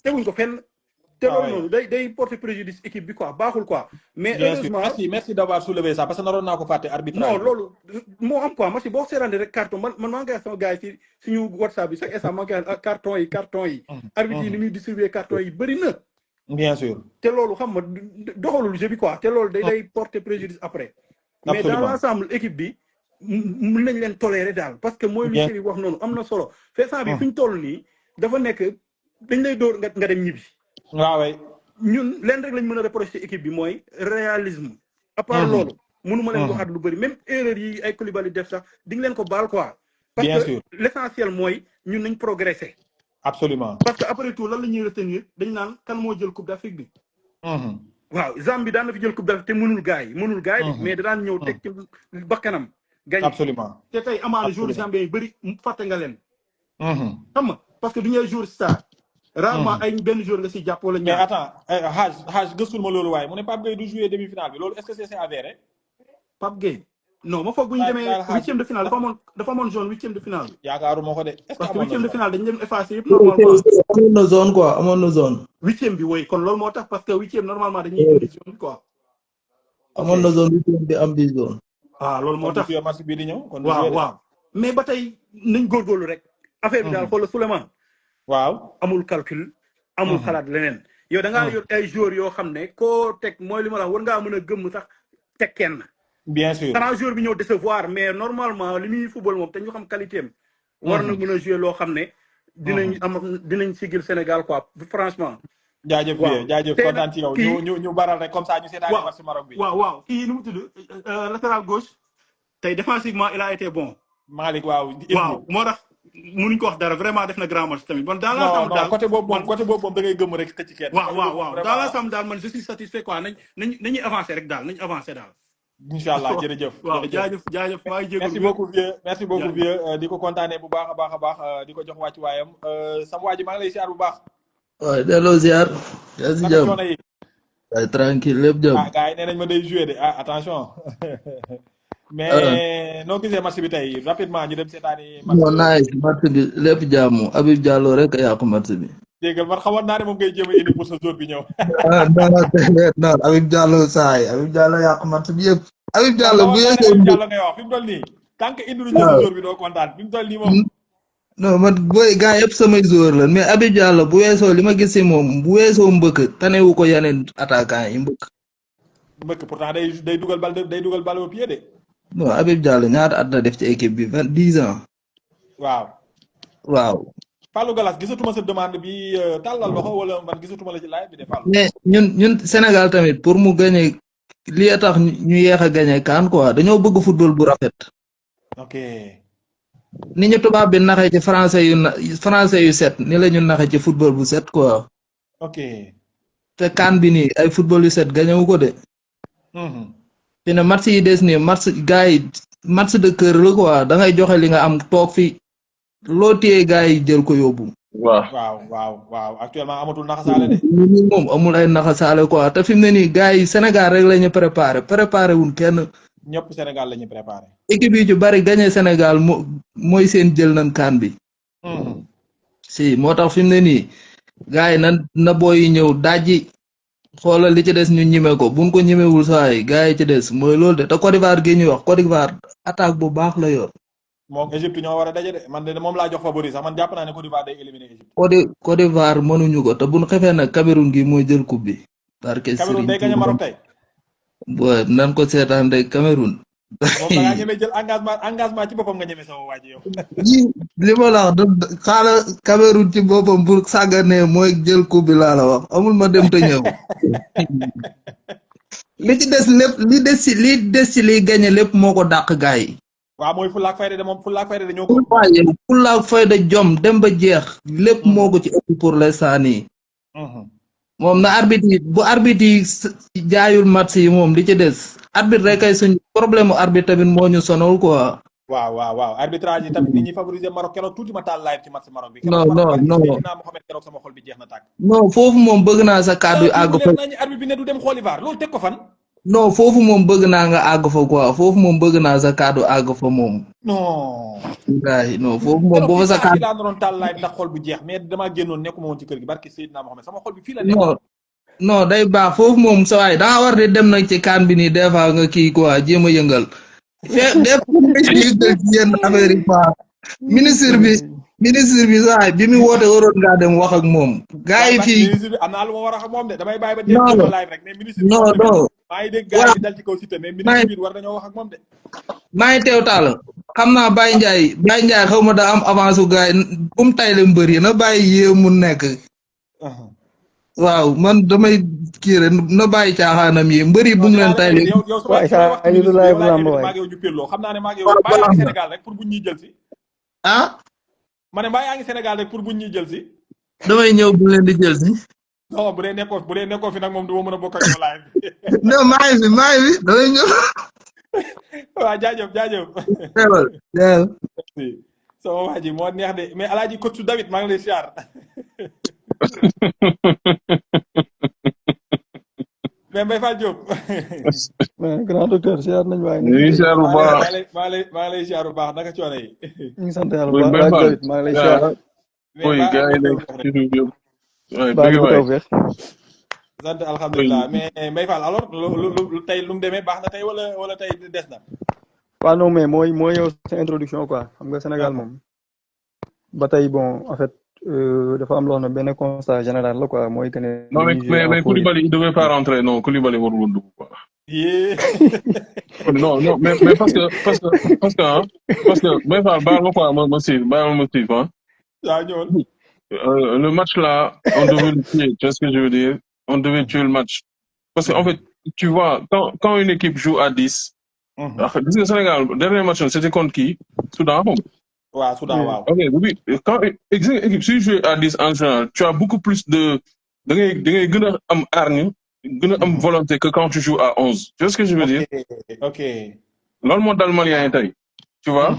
S6: teguñ ko fenn. te loolu noonu day porter préjudice équipe bi quoi baaxul quoi. mais heureusement
S1: merci d'avoir soulevé ça parce que naroon naa ko fàtte arbitrage.
S6: non loolu moo am quoi match boo seeraande rek carton man maa ngi koy sama gars yi si suñu WhatsApp bi chaque instant maa ngi koy carton yi. arbitre yi ni muy distribuer carton yi bëri na.
S1: bien sûr.
S6: te loolu xam nga doxalul jeu bi quoi te loolu day porter préjudice après. mais dans l'ensemble équipe bi mën nañ leen tolérer daal parce que mooy lu Chérif wax noonu am na solo. feesant bi fi ñu toll nii dafa nekk dañ lay dóor nga dem ñibbi.
S1: waaw
S6: ñun leen rek lañ mën a reprocher équipe bi mooy réalisme. à part loolu. mënuma leen waxaat lu bëri même erreur yi ay Koulibaly def sax di nga leen ko baal quoi. parce que l'essentiel mooy ñun nañ progresser.
S1: absolument
S6: parce que après tout lan la ñuy retenir dañ naan kan moo jël coupe d'Afrique bi. waaw Zambie daan na fi jël coupe d'Afrique te mënul gars yi mais da daan ñëw teg ci bakkanam. gañ
S1: absolument
S6: te tey amaana jour Zambie yi bëri fàtte nga leen. xam nga parce que du ñuy jour star. rarement ay benn jour nga si jàpp wala ñaar.
S1: mais attends Hadj gëstul ma loolu waaye mu ne Pape Gueye du jouer demi-finale bi loolu est-ce que c'est avéré.
S6: Pape Gueye non ma foog bu ñu demee huitième de finale dafa amoon zone huitième de finale.
S1: yaakaaruma ko de.
S6: parce que huitième de finale dañu leen effacé yëpp normalement.
S7: amoon na zone quoi amoon na zone.
S6: huitième bi woy kon loolu moo tax parce que huitième normalement dañuy indi zone quoi.
S7: amoon na zone huitième bi am 10 zone.
S6: loolu moo tax
S1: match bi di ñëw. kon
S6: waaw mais ba tey nañ góorgóorlu rek. affaire bi daal xoolal Souleymane.
S1: waaw
S6: amul calcul. amul xalaat leneen. yow da ngaa yor ay joueurs yoo xam ne koo teg mooy li ma la war ngaa mën a gëmm sax teg kenn.
S1: bien sûr
S6: xanaa joueur bi ñëw décevoir mais normalement li muy football moom te ñu xam qualité am. war na mën a jouer loo xam ne. dinañ sigil Sénégal quoi franchement.
S1: jaajëf kontaan ci yow ñu baral rek comme ça ñu seetaan match Maroc bi.
S6: waaw kii nu mu tudd latéral gauche. tey défensivement il a été bon.
S1: Malick waaw
S6: moo tax mënuñ ko wax dara vraiment def na grand match tamit bon dans l'ensemble daal
S1: côté boobu moom da ngay gëm rek xëcc kenn.
S6: waaw dans l'ensemble daal man je suis satisfait quoi nañuy avancer rek daal nañu avancer daal.
S1: Inch'Allah jërëjëf.
S6: waaw jaajëf maa ngi jégalu.
S1: merci beaucoup vieux di ko kontaanee bu baax a baax di ko jox wàcc waayam sama waa ji maa ngi lay ziar bu baax.
S7: waaw delloo ziar. yaa si jàmm waaye tranquille lépp jàmm.
S1: gars yi nee nañ ma day joué de attention mais noo gisee match bi tey rapidement ñu dem seetaani match.
S7: non nice match bi lépp jàmm Habib Diallo rek a yàqu match bi.
S1: déggal man xamoon naa ne moom ngay jéem a indi pour sa jour bi ñëw.
S7: non Habib Diallo saay Habib Diallo yàqu match bi yëpp. Habib Diallo bu
S1: Habib Diallo ngay wax fi mu toll nii. tant que indi lu ñu sa jour bi doo kontaan fi mu toll nii moom.
S7: non man booy gars yëpp samay joueur la mais Habib Diallo bu weesoo li ma gis si moom bu weesoo mbëkk tanewu ko yeneen attaquant yi mbëkk.
S1: mbëkk pourtant day dugal bal au pied de.
S7: non Habib Diallo ñaata at la def ci équipe bi 10 ans. waaw.
S1: Fallou Gallas gisatuma sa demande bi tàllal loxo wala man gisatuma la ci live bi de Fallou.
S7: mais ñun Sénégal tamit pour mu gagné li tax ñu yéex a gagné CAN quoi dañoo bëgg football bu rafet.
S1: ok.
S7: ni ñu tubaab bi naxee ci français yu set ni la ñu naxee ci football bu set quoi.
S1: ok.
S7: te CAN bi nii ay football yu set gagné wu ko de. fi ne match yi des nii match de cœur la quoi da ngay joxe li nga am toog fi loo téye gars yi jël ko yóbbu.
S1: waaw actuellement amatul naxasaale de.
S7: ñun moom amul ay naxasaale quoi te fi mu ne nii gars yi Sénégal rek la ñu préparé wuñ kenn.
S1: ñëpp Sénégal la ñu préparé.
S7: équipe yi ci bari gagné Sénégal mooy seen jël nañ CAN bi. si moo tax fi mu ne nii gars yi na booy ñëw dajji xoolal li ci des ñu ñime ko buñ ko ñimewul saa yi gars yi ci des mooy loolu de te Côte d'Ivoire gi ñuy wax Côte d'Ivoire attaque bu baax la yor.
S1: moom Égypte ñoo war a daje de man de moom laa jox favori sax man jàpp naa ne Côte d'Ivoire day éliminer Égypte.
S7: Côte d'Ivoire mënuñu ko te buñ xefee nag Cameroun gi mooy jël coupe bi.
S1: Cameroun day gagné Maroc tey.
S7: booy nan ko seetaan rek Cameroun.
S1: moom da ngaa ñeme jël engagement ci boppam nga ñeme sama waa ji yow.
S7: li ma la wax xaaral Cameroun ci boppam pour sàgganee mooy jël coupe bi laa la wax amul ma dem te ñëw. li ci des lépp li des ci liy gagné lépp moo ko dàq gars yi.
S1: waaw mooy fulla ak fayda de moom fulla ak fayda de ñoo ko.
S7: waaye fulla ak fayda jom dem ba jeex lépp moo ko ci ëpp pour l'instant nii. moom na arbitre yi bu arbitre yi jaayul match yi moom li ci des arbitre rek ay suñ problème mu arbitre tamit moo ñu sonal quoi.
S1: waaw arbitrage yi tamit nit ñi favoriser Maroc keroog tuuti ma taal live ci match Maroc bi.
S7: non
S1: Mohamed keroog sama xol bi jeex na tàkk.
S7: non foofu moom bëgg naa sa kàddu àgg fa.
S1: arbitre bi ne du dem xooli VAR loolu teg ko fan.
S7: non foofu moom bëgg naa nga àgg fa quoi foofu moom bëgg naa sa kàddu àgg fa moom.
S1: non.
S7: wallaahi non foofu moom boo fa sa kàddu.
S1: laa doon taal live ndax xol bu jeex mais damaa génnoon nekkuma woon ci kër gi barki Seydina Mohamed sama xol bi fii la nekk.
S7: non day baax foofu moom sa waay da nga war di dem nag ci CAN bi nii des fois nga kii quoi jéem a yëngal. des fois nga yëngal ci yenn affaire yi quoi. ministre bi saa bi mu woote waroon ngaa dem wax ak moom. gars yi fii
S1: ministre bi am naa lu ma war a xam moom de damay bàyyi ba dégg live rek mais ministre bi
S7: non
S1: maa ngi dégg gars yi dal ci kaw Siteu mais ministre bi war nañoo wax ak moom de.
S7: maa ngi teew taal xam naa Baye Ndiaye xaw ma daa am avance su gars yi bu mu tayle mbër yi na bàyyi yee mu nekk. waaw man damay kii rek na bàyyi caaxaanam yi mbër yi bu mu leen tayle.
S1: yow su ma wax maa ngi yow ñu pirloo xam naa ne maa ngi yow mbaa yaa ngi Sénégal rek pour buñ ñuy jël si. ma ne mbaa yaa ngi Sénégal rek pour buñ ñuy jël si.
S7: damay ñëw bu leen di jël si.
S1: non bu dee nekkoo fi nag moom du ma mën a bokk ak yow live bi.
S7: non maa ngi fi damay ñëw.
S1: waaw jaajëf.
S7: jërëjëf.
S1: sama waa ji moo neex de mais alaaji coach David maa ngi lay siyaar. mais Mbaye Fall Diop.
S6: grand docteur siyaar nañu waaye.
S8: ñu ngi siyaar bu baax
S1: maa ngi lay siyaar bu baax naka coono yi.
S6: ñu ngi sant yàlla bu baax David maa ngi lay siyaar.
S8: oui gars yi nekk ci suuf yëpp.
S1: sant alhamdulilah mais Mbaye Fall alors lu tey lu mu demee baax na tey wala tey des na.
S6: waaw non mais mooy yow sa introduction quoi xam nga Sénégal moom. ba tey bon en fait dafa am loo xam ne benn constat général la quoi mooy que ne.
S8: non mais Koulibaly il devait pas rentrer non Koulibaly warul woon dugg quoi. non mais parce que Mbaye Fall baal ma quoi ma siif ah.
S1: waaw ñëwal.
S8: Le match là on devait le tuer tu vois ce que je veux dire on devait tuer le match parce que en fait tu vois quand une équipe joue à 10. gis nga Sénégal dernier match c'était contre qui Soudan moom.
S1: waaw Soudan waaw.
S8: ok oui quand équipe si jouer à 10 en général tu as beaucoup plus de da ngay gën a am hargne gën a am volonté que quand tu joues à 11 tu vois ce que je veux dire.
S1: ok
S8: loolu moo dal Malien yi tey tu vois.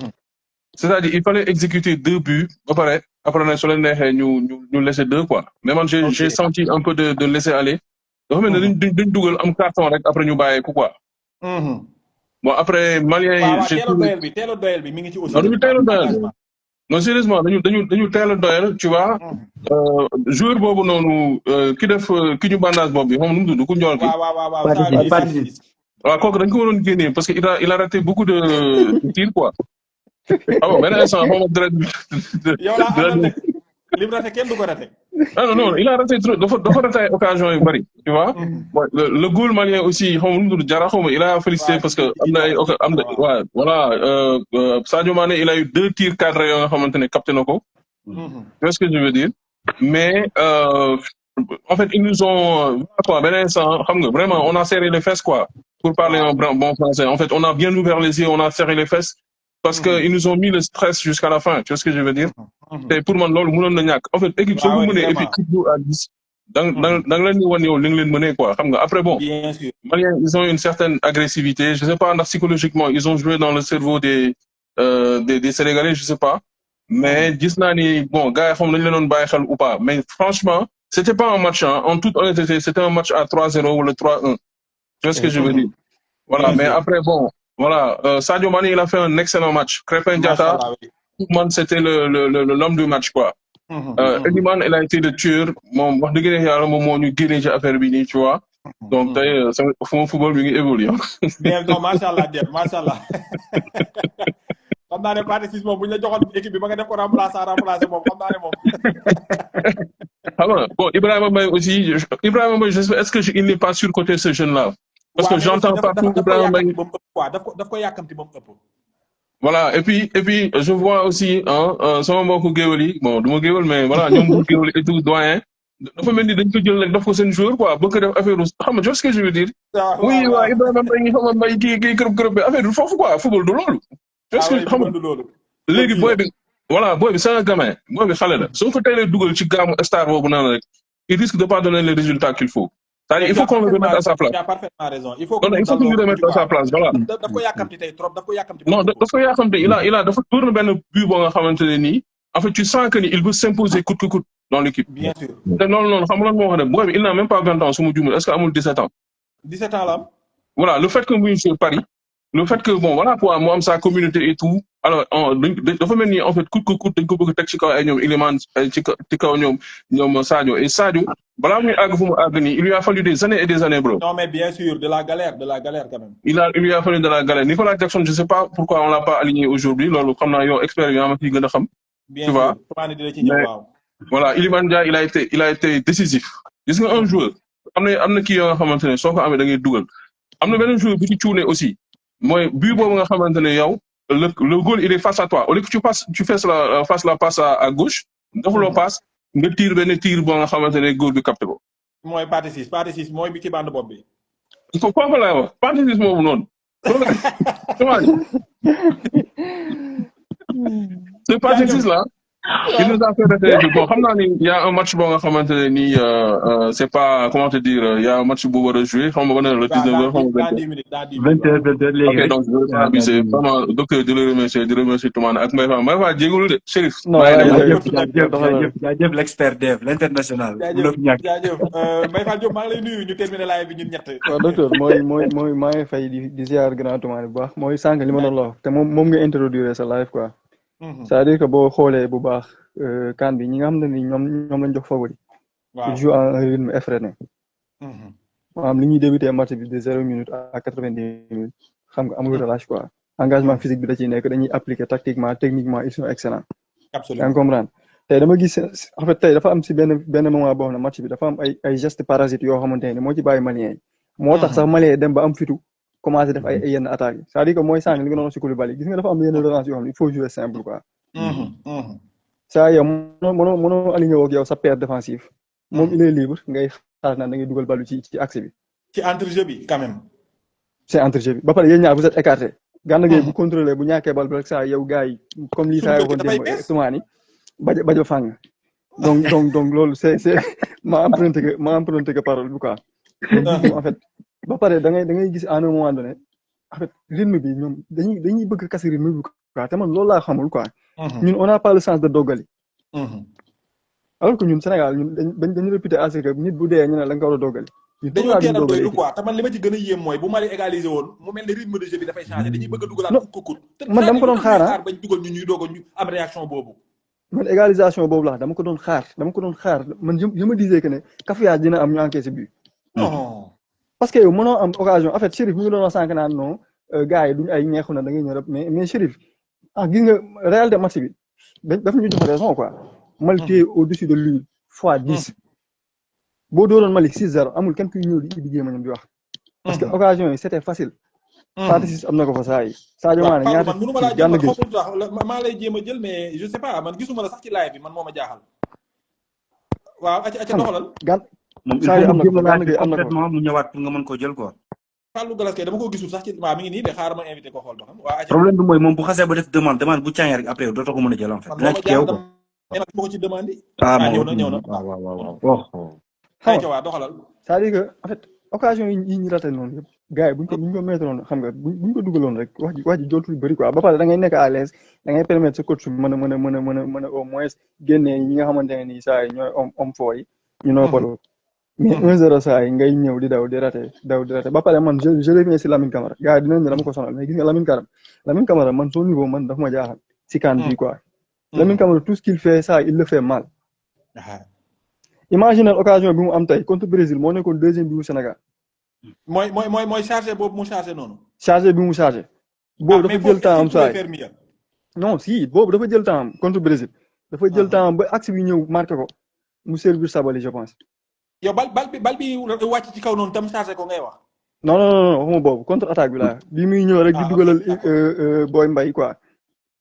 S8: c'est-à-dire il fallait exécuter 2 buts ba pare après nag su leen neexee ñu laisser 2 quoi mais man j'ai senti un peu de laisser aller. dafa mel ne duñ dugal am carton rek après ñu bàyyee ko quoi. bon après Malien yi
S1: waaw
S8: j'ai
S1: teel a doyal bi mi ngi ci aussi.
S8: non dañu teel a doyal non sérieusement dañu teel a doyal tu vois joueur boobu noonu ki def ki ñu bandage boobu bi moom nu mu tudd ku njool ki
S1: waaw
S8: waaw kooku dañ ko waroon génnee parce que il a raté beaucoup de tirs quoi ah bon benn instant xaw ma deret
S1: yow laa àndal nag li mu raté kenn du ko raté.
S8: non il a raté trop dafa raté ay occasion yu bari tu vois le goal malien aussi xaw ma nu mu tudd Jara xaw ma il a félicité parce que am na ay waaw voilà Sadio Mané il a eu 2 tirs cadrés yoo nga xamante ne capté na ko tu vois ce que je veux dire mais en fait ils nous ont quoi benn instant xam nga vraiment on a serré les fesses quoi pour parler en bon français en fait on a bien ouvert les yeux on a serré les fesses parce que ils nous ont mis le stress jusqu'à la fin tu vois ce que je veux dire te pour man loolu mënoon na ñàkk en fait équipe soo ko mënee et puis équipe joue à 10 da nga leen di wan yow li nga leen mënee quoi xam nga après bon Maliens ils ont une certaine agressivité je sais pas ndax psychologiquement ils ont joué dans le cerveau des Sénégalais je sais pas mais gis naa ni bon gars yi xam nañu leen doon bàyyi xel ou pas mais franchement c'était pas un match en toute honnêteté c'était un match à 3-0 ou le 3-1 tu vois ce que je veux dire voilà mais après bon voilà Sadio Mané il a fait un excellent match Krépin Diatta man c'était l'homme du match quoi Elimane il a été le tueur moom wax dëgg yàlla moom moo ñu génnee ci affaire bi nii tu vois donc tey sama football bi ngi évolué
S1: bien non macha allah Dieng macha allah xam naa ne partie 6 moom bu ñu la joxoon équipe bi ba nga def ko remplacer moom xam naa ne moom.
S8: xam nga bon Ibrahima Mbaye aussi Ibrahima Mbaye est-ce que il n'est pas surcoté ce jeune là parce que j'entends partout Ibrahima Mbaye
S1: daf ko yàkkamti ba mu ëpp.
S8: voilà et puis je vois aussi sama mbokku géwél yi bon du ma géwél mais voilà ñoom bu géwél et tout doyen dafa mel ni dañ ko jël rek daf ko seen joueur quoi bëgg def affaire xam nga tu vois ce que je veux dire. oui waaw Ibrahima Mbaye ngi xam nga Mbaye kii kërëb affaire du foofu quoi football du loolu. tu vois ce que xam nga léegi booy bi voilà booy bi c'est un gamin booy bi xale la soo ko teelee dugal ci gaamu star boobu naan rek il risque de pas donner les résultats qu'il faut. c'est-à-dire il faut qu'on le remette à sa place.
S1: tu as parfaitement raison il faut
S8: que ñu le remette à sa place voilà.
S1: daf ko yàkkamti tey trop daf ko yàkkamti.
S8: non daf ko yàkkamti il a dafa tourné benn but boo nga xamante ne nii en fait tu sens que ni il veut s'imposer coûte que coûte dans l'équipe.
S1: bien sûr
S8: te noonu xam nga lan moo ko def booy bi il n'a même pas 20 ans su ma juumee est-ce que amul 17 ans.
S1: 17 ans la am.
S8: voilà le fait que muy jouer Paris le fait que bon voilà quoi mu am sa communauté et tout alors dafa mel ni en fait coûte que coûte dañ ko bëgg a teg ci kaw ay ñoom Ilimane ci kaw ñoom Sadio et Sadio balaa muy àgg fu mu àgg nii il lui a fallu des années et des années bro.
S1: non mais bien sûr de la galère quand même.
S8: il lui a fallu de la galère Nicolas Jackson je sais pas pourquoi on l'a pas aligné aujourd'hui loolu xam naa yow expert yi ma fi gën a xam.
S1: bien
S8: tu vois
S1: mais
S8: voilà Iliman Ndiaye il a été décisif gis nga un joueur am na kii yoo nga xamante ne soo ko amee da ngay dugal am na beneen joueur bi ci cuune aussi mooy but boobu nga xamante ne yow le goal il est face à toi au lieu que tu fasses la passe à gauche defuloo passe nga tir benn tir boo nga xamante ne goal bi capté ko.
S1: mooy partie 6 mooy bi ci bande bopp bi.
S8: foofu laay wax partie 6 moomu noonu. ce partie 6 là. il nous a fait rester bon xam naa ni y a un match boo nga xamante ne nii c'est pas comment te dire y a un match bu war a jouer xam nga ba ne le 19h xam nga
S9: 20h léegi
S8: ok donc c'est vraiment docteur di la remercier Toumane ak Mbaye Fall jégalu de Chérif.
S9: non jaajëf l'expert Dev l'international.
S1: jaajëf Mbaye Fall Diop maa ngi lay nuyu ñu terminer live bi ñun ñett.
S10: waaw docteur mooy maa ngi fay di ziar grand Toumane bu baax mooy sànq li ma doon la wax te moom nga introduire sa live quoi. c'est-à-dire que boo xoolee bu baax CAN bi ñi nga xam ne ni ñoom lañ jox favori. ils jouent à un rythme effréné. maanaam li ñuy débuté match bi de 0 minute à 90 minutes xam nga amul relâche quoi engagement physique bi da ciy nekk dañuy appliquer tactiquement techniquement ils sont excellents.
S1: absolument
S10: yaa ngi comprendre tey dama gis en fait tey dafa am si benn moment boo xam ne match bi dafa am ay gestes parasites yoo xamante ne moo ci bàyyi Maliens yi. moo tax sax Maliens dem ba am fitu commencé def ay yenn attaques yi c'est-à-dire que mooy sànq li nga doon si Koulibaly gis nga dafa am yenn relance yoo xam ne il faut jouer simple quoi. saa yow mënoo aligné woo ak yow sa paire défensif moom il est libre ngay xaar naan da ngay dugal balu ci axe bi.
S1: ci entrejeu bi quand même.
S10: c'est entrejeu bi ba pare yéen ñaar vous êtes écartés. Gana Gueye bu contrôlé bu ñàkkee bal bi rek saa yow gars yi comme lii saa yoo waxoon démb Toumane bajo fàng. donc loolu c'est ma emprunté que parole bi quoi. en fait ba pare da ngay gis à un moment donné en fait rythme bi ñoom dañuy bëgg casser rythme bi quoi te man loolu laa xamul quoi. ñun on n'a pas le sens de doggali. alors que ñun Sénégal ñun dañu réputé à ce que nit bu dee ñu ne la nga war a doggali.
S1: dañoo teel a doylu quoi te man li ma ci gën a yéem mooy bu Mali égalisé woon mu mel ni rythme de jeu bi dafay changé dañuy bëgg a dugalaat kukut
S10: man dama ko doon xaar
S1: bañ dugal ñuy doog a ñu am réaction boobu
S10: man égalisation boobu la dama ko doon xaar man je me disais que ne cafouillage dina am ñu encaissé but parce que yow mënoo am occasion en fait Chérif mi ngi doon wax sànq naan non gars yi duñu ay ñeexu na da ngay ñëw rek mais Chérif gis nga réalité match bi daf ñu jox raison quoi Mali téye au-dessus de lui fois 10 boo dooroon Mali 6-0 amul kenn kuy ñëw di ibbi géema ñoom di wax parce que occasion yi c'était facile Pathé am na ko fa saa yi Sadio Mané ñaata
S1: mënu ma laa jël maa lay jéem a jël mais je sais pas man gisuma la sax ci live bi man moo ma jaaxal waaw acca doxalal
S9: moom il faut mu jéem a laaj complètement mu ñëwaat pour nga mën koo jël quoi
S1: Fallou Gallas kay dama ko gisul sax ci waaw mi ngi nii de xaaral ma invité ko xool ba xam waaw
S9: problème bi mooy moom bu xasee ba def demande bu càngee rek après dootoo ko mën a jël en fait dina ci teew quoi
S1: ma ko ci demande
S9: ñëw
S1: na
S9: waaw
S1: waa doxalal
S10: c'est-à-dire que en fait occasion yi ñu raté noonu yëpp gars yi buñ ko mettre noonu xam nga buñ ko dugaloon rek wax ji dootul bëri quoi ba pare da ngay nekk à l'aise da ngay permettre sa coach bi mën a au moins génnee ñi nga xamante ne nii saa yi ñooy homme fort yi ñu noppalu mais 1-0 saa yi ngay ñëw di daw di raté ba pare man je reviens si Lamine Camara gars yi dinañ ne dama ko sonal mais gis nga Lamine Camara man son niveau man dafa ma jaaxal si kan bi quoi Lamine Camara tout ce qu'il fait ça il le fait mal imagine occasion bi mu am tey contre Brésil moo nekkoon deuxième bi mu Sénégal
S1: mooy chargé boobu mu chargé noonu
S10: chargé bi mu chargé boobu dafa jël temps am saa yi non si boobu dafa jël temps am contre Brésil dafa jël temps am ba axe bi ñëw marqué ko mu servir Sabaly je pense
S1: yow bal bi wàcc ci kaw noonu tam chargé ko ngay wax
S10: non waxuma boobu contre attaque bi laa bi muy ñëw rek di dugalal Boy Mbaye quoi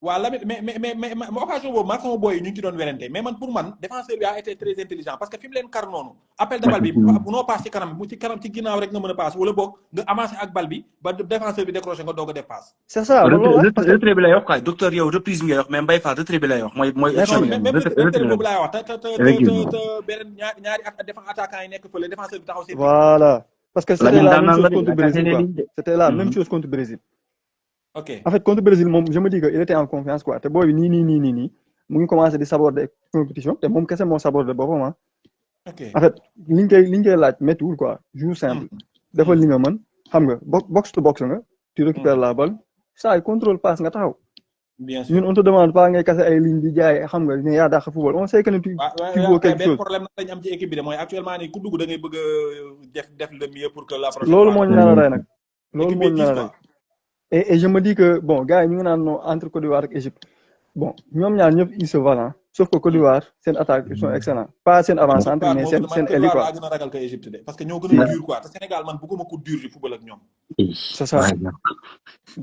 S1: waaw Lamine mais occasion boobu maa sama boy yi ñu ngi ci doon werante mais man pour man défenseur bi a été très intelligent parce que fi mu leen kar noonu appel de balle bi noo passe ci kanam ci ginnaaw rek nga mën a passe wala boog nga avancé ak balle bi ba défenseur bi décroché nga doog a def passe
S10: c'est ça
S9: retrait bi lay wax quoi docteur yow reprise ngay wax mais Mbaye Fall retrait bi lay wax mooy
S1: retrait boobu laay wax te beneen ñaari attaquant yi nekk fële défenseur bi taxaw seen
S10: voilà parce que c'était la même chose contre Brésil quoi c'était la même chose contre Brésil
S1: ok
S10: en fait contre Brésil moom je me dis que il était en confiance quoi te booy bi nii mu ngi commencé di saborder compétition te moom kese moo saborder boppam ah.
S1: ok
S10: en fait liñ koy laaj méttiwul quoi joue simple. defal li nga mën xam nga box to box nga. tu récupères la balle saa yi contrôle passe nga taxaw.
S1: bien sûr
S10: ñun on te demande pas ngay kase ay ligne di jaay xam nga ne yaa dàq football on sait que ne tu vaux quelque chose.
S1: problème lañ am ci équipe bi de mooy actuellement nii ku dugg da ngay bëgg a def le mieux pour que la prochaine.
S10: loolu moo ñu nar a rey nag. loolu moo ñu nar a rey. et je me dis que bon gars yi ñu ngi naan non entre Côte d'Ivoire ak Égypte bon ñoom ñaar ñëpp ils se valent sauf que Côte d'Ivoire seen attaque ils sont excellents pas seen avant-centre mais seen aile quoi.
S1: gën a ragal que Égypte de parce que ñoo gën a dur quoi te Sénégal man bëgguma ko dur di football ak ñoom.
S10: c'est ça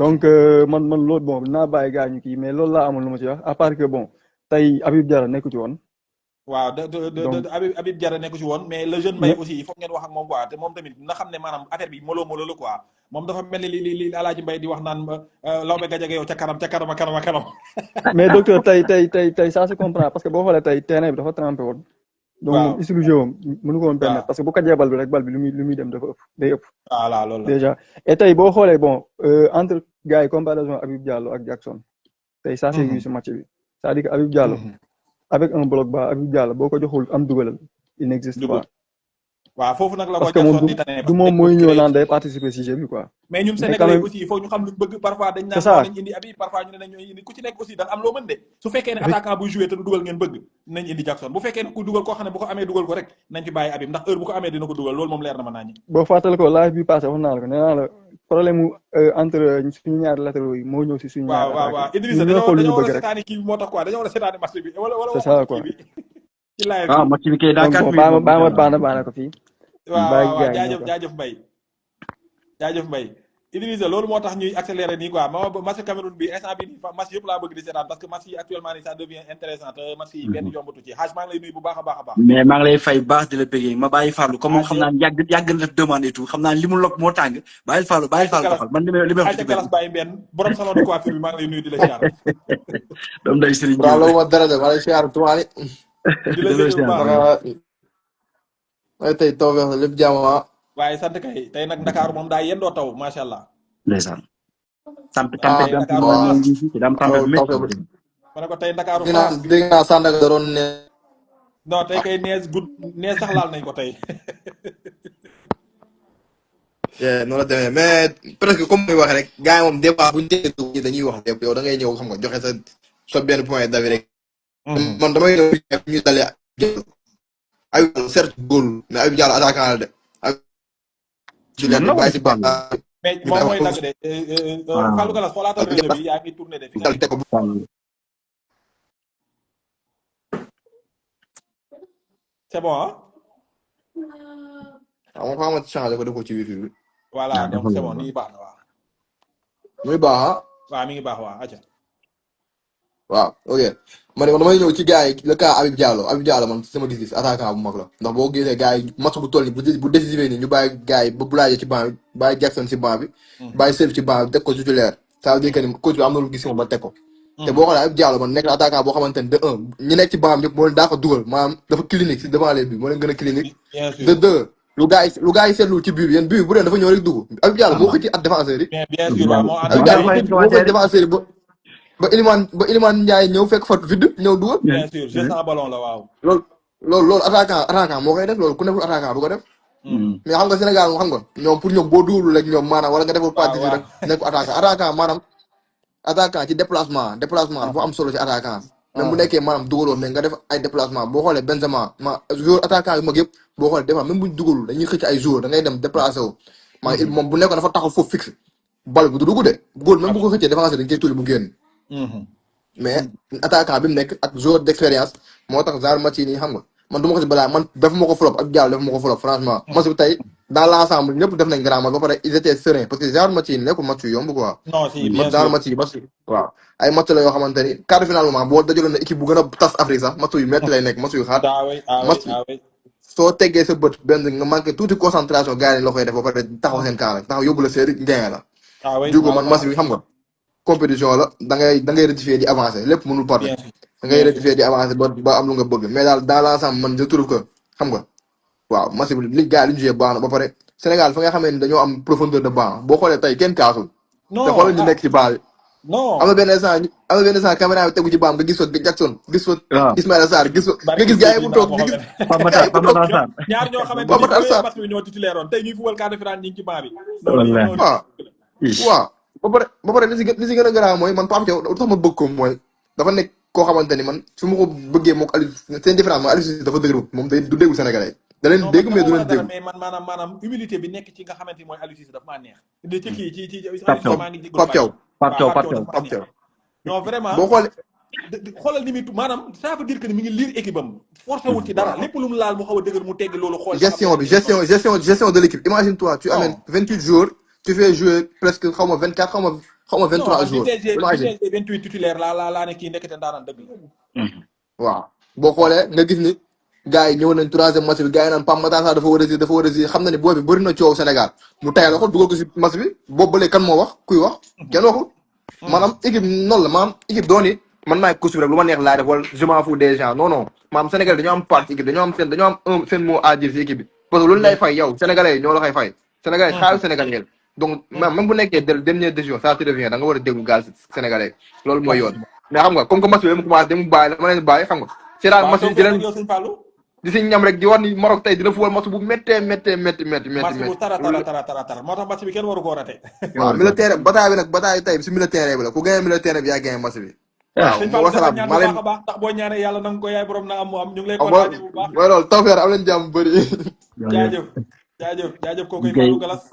S10: donc man loolu bon naa bàyyi gars ñu kii mais loolu laa amoon lu ma ci wax à part que bon tey Habib Diarra nekku ci woon.
S1: waaw Habib Diarra nekku ci woon mais le jeune Mbaye aussi il faut ngeen wax ak moom quoi te moom tamit na xam ne maanaam affaire bi molo la quoi moom dafa mel ni li Alaaji Mbaye di wax naan Lawbe Gadiaga yow ca kanam.
S10: mais docteur tey ça se comprend parce que boo xoolee tey terrain bi dafa trempé woon. donc moom istulu jeu am mënu ko woon permettre parce que bu kajee bal bi rek bal bi lu muy dem dafa ëpp day ëpp.
S1: voilà loolu la
S10: déjà et tey boo xoolee bon entre gars yi comparaison Habib Diallo ak Jackson tey ça s'est vu si match bi c'est-à-dire que Habib Diallo avec un bloc bas Habib Diallo boo ko joxul am dugalal il n'existe pas.
S1: waaw foofu nag la ko
S10: parce que moom du moom mooy ñëw naan day participer si jeu bi quoi.
S1: mais ñun Sénégalais aussi il faut ñu xam lu bëgg parfois dañ naan nañ indi Habib parfois ñu ne nañ indi ku ci nekk aussi da am loo mën de su fekkee ne attaquant buy jouer te du dugal ngeen bëgg nañ indi Jackson bu fekkee ne ku dugal koo xam ne bu ko amee dugal ko rek nañ fi bàyyi Habib ndax heure bu ko amee dina ko dugal loolu moom leer na ma naa ñi
S10: boo fàttali ko live bi passé wax naa la ko nee naa la problème mu entre suñu ñaari latéraux yi moo ñëw si suñu ñaari
S1: waaw Idrissa dañoo war a seetaani kii bi moo tax quoi dañoo war a seetaani match bi wala
S10: c'est ça quoi
S1: ci live
S9: waaw match bi kay daa
S10: baama ko fii
S1: waaw jaajëf Mbaye Idrissa loolu moo tax ñuy accélérer nii quoi match Cameroun bi instant bi nii match yëpp laa bëgg di seetaan parce que match yi actuellement nii ça devient intéressant te match yi benn yombatu ci xaaj maa ngi lay nuyu bu baax a baax
S9: mais maa ngi lay fay baax di la bëggee ma bàyyi Fallou comme moom xam naa yàgg na def demande et tout xam naa li mu lok moo tàng bàyyi Fallou doxal man li may wax ci
S1: galas bàyyi benn borom salon de coiffure bi maa ngi lay nuyu di la siyaar
S9: doom day Serigne
S4: waaw ma dara de maa lay siyaar tumaani
S1: di la siyaar
S4: ay tey taw bi lépp jàmm
S1: waaye sant kay tey nag Dakar moom daa yendoo taw macha allah.
S9: ndeysaan.
S1: ma ne ko tey Dakar.
S4: dégg naa Sandaga da doon ne.
S1: non tey kay nees sax laal nañ ko tey.
S11: noonu la demee mais presque comme muy wax rek gars yi moom des fois bu ñu tee dugg ñi dañuy wax lépp yow da ngay ñëw xam nga joxe sa benn point d'avis rek. man damay ñëw ñu dalee Habib Diallo certes góorlu mais Habib Diallo attaquant la de. Julian bi bàyyi si baax.
S1: mais moom mooy dagg de. Fallou Gallas xoolaatal réseau bi yaa ngi tourné de fi nga nekk. c'est bon ah.
S11: waaw moom xam nga changé ko def ko ci wifi bi.
S1: voilà donc c'est bon nii baax na waaw.
S11: muy baax ah.
S1: waaw mi ngi baax waaw atia.
S11: waaw ok man damay ñëw ci gars yi le cas Habib Diallo man sama gis-gis attaquant bu mag la ndax boo gisee gars yi match bu toll nii bu décisif nii ñu bàyyi gars yi ba Boulaye ci banc bi bàyyi Jackson ci banc bi. bàyyi Seif ci banc bi teg ko titulaire ça veut dire que ni coach bi am na lu gis moom ba teg ko. te boo xoolee Habib Diallo man nekk na attaquant boo xamante ni de un ñi nekk ci banc bi ñëpp moo leen daa ko dugal maanaam dafa clinique si devant les buts moo leen gën a clinique. de deux lu gars yi seetlu ci but bi yéen but bu dee dafa ñëw rek dugg Habib Diallo moo xëcc at défenseur yi.
S1: bien sûr waaw moo
S11: Habib Diallo moo xëcc défenseur yi ba Iliman Ndiaye ñëw fekk fa vide ñëw dugal.
S1: bien sûr jeu sans ballon la waaw.
S11: loolu attaquant moo koy def loolu ku nekkul attaquant du ko def. mais xam nga Sénégal moom xam nga ñoom pour ñoom boo dugalul rek ñoom maanaam wala nga deful pas rek nekku attaquant maanaam attaquant ci déplacement dafa am solo ci attaquant. même bu nekkee maanaam dugaloo mais nga def ay déplacement boo xoolee Benzema joueur attaquant yu mag yëpp boo xoolee des fois même buñ dugalul dañuy xëcc ay joueurs da ngay dem déplacé wu. moom bu nekkoon dafa taxaw foofu fixe bal bu du dugg de góol même bu ko xëccee défenseur dañ koy tulli mu génn. mais attaquant bi mu nekk ak joueur d'expérience moo tax genre match yi nii xam nga man du ma ko si balaa man def ma ko flop ak Diallo def ma ko flop franchement. match bi tey dans l'ensemble ñëpp def nañ grand match ba pare ils étaient sereins parce que genre match yi nekkul match yu yomb quoi.
S1: non si bien sûr
S11: genre match yi waaw ay match la yoo xamante ni quart de finale moom boo dajaloon na équipe bu gën a tas Afrique sax match yu métti lay nekk match yu xaar. match soo teggee sa bët benn nga manqué tuuti concentration gars yi la koy def ba pare taxaw seen kaa taxaw yóbbu la série ngeen la. jugo man match bi xam nga. compétition la da ngay rectifier di avancer lépp mënul parler da ngay rectifier di avancer ba am lu nga bëgg mais daal dans l'ensemble man je trouve que xam nga waaw match bi li gars yi li ñu joué baax na ba pare Sénégal fa nga xamee ni dañoo am profondeur de banc boo xoolee tey kenn kaasul te xoolal ñu nekk ci banc bi am na benn instant caméra bi tegu ci banc nga gis fa Jackson gis fa Ismaïla Sarr gis fa nga gis gars yi mu toog
S1: ñaar ñoo xamante ni match bi ñoo titulaire woon tey ñuy football quart de finale ñi ngi ci banc bi
S11: waaw ba pare li si gën a garaaw mooy man Pape Thiaw lu tax ma bëgg ko mooy dafa nekk koo xamante ni man su ma ko bëggee moom Aliou seen différence mooy Aliou Cissé dafa dëgëru moom day du déggu Sénégalais da leen dégg mais du leen déggu
S1: mais man maanaam humilité bi nekk ci nga xamante ni mooy Aliou Cissé dafa maa neex ci kii ci maa ngi
S11: Pape Thiaw
S1: non vraiment
S11: boo xoolee
S1: xoolal ni muy maanaam ça veut dire que ni mi ngi lire équipe am forcé wul ci dara lépp lu mu laal mu xaw a dëgër mu tegg loolu xool
S11: gestion de l'équipe imagine toi tu amènes 28 jours tu fais jouer presque xaw ma 24 xaw ma 23 jours.
S1: imagine 28 titulaire laa ne kii nekkate ndaanaan dëgg la.
S11: waaw boo xoolee nga gis ni gars yi ñëw nañ troisième match bi gars yi naan Pape Matar Sarr dafa war a si xam na ni booy bi bëri na coow Sénégal mu tayal ko dugal ko si match bi boobu ba léegi kan moo wax kuy wax kenn waxul. maanaam équipe noonu la maanaam équipe doon it man maay coach bi rek lu ma neex laay def wala je m'en fous des gens non maanaam Sénégal dañoo am part équipe dañoo am seen mot à dire si équipe bi parce que loolu lay fay yow sénégalais yi ñoo la koy fay sénégalais xaalis sénégalais donc même bu nekkee dernière décision ça te revient da nga war a déglu gaal sénégalais loolu mooy yoon mais xam nga comme que match bi mu commencé mu bàyyi dama leen bàyyi xam nga seetaan match bi di leen di si ñam rek di wax ni Maroc tey dina fuwal match bu méttee
S1: match bu tara moo tax match bi kenn waru koo raté
S11: waaw militaire bataille bi nag bataille tey bi si militaire bi la ku gagné militaire bi yaa gagné match bi waaw wasalaam maa leen
S1: baax ndax boo ñaanee yàlla na nga ko yaay borom na am mu am ñu ngi lay kontaane bu baax
S11: mooy loolu tawfeex am leen jàmm bu bëri
S1: jaajëf kookoy Fallou Gallas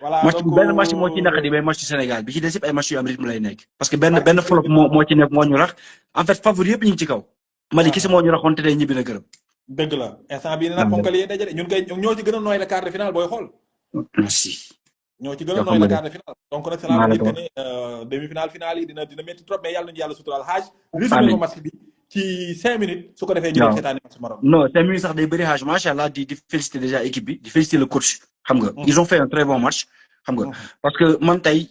S1: voilà
S9: match bi benn match moo ci naqadi mais match Sénégal bi ci des yëpp ay match yu am rythme lay nekk parce que benn flop moo ci nekk moo ñu rax en fait favori yëpp ñu ngi ci kaw Mali kese moo ñu raxoon te tey ñibbi na gërëm
S1: dëgg la instant bii nag ponkal yi dajale ñun kay ñoo ci gën a nooy la quart de finale booy xool
S9: merci
S1: ñoo ci gën a nooy la quart de finale donc nag cela veut dire que ne demi-finale finale yi dina métti trop mais yàlla nañu yàlla suturaal xaaj résumé ko match bi ci 5 minutes su ko defee ñu dem seetaani match Maroc
S9: non 5 minutes sax day bëri xaaj macha allah di féliciter déjà équipe bi di féliciter le coach xam nga ils ont fait un très bon match xam nga parce que man tey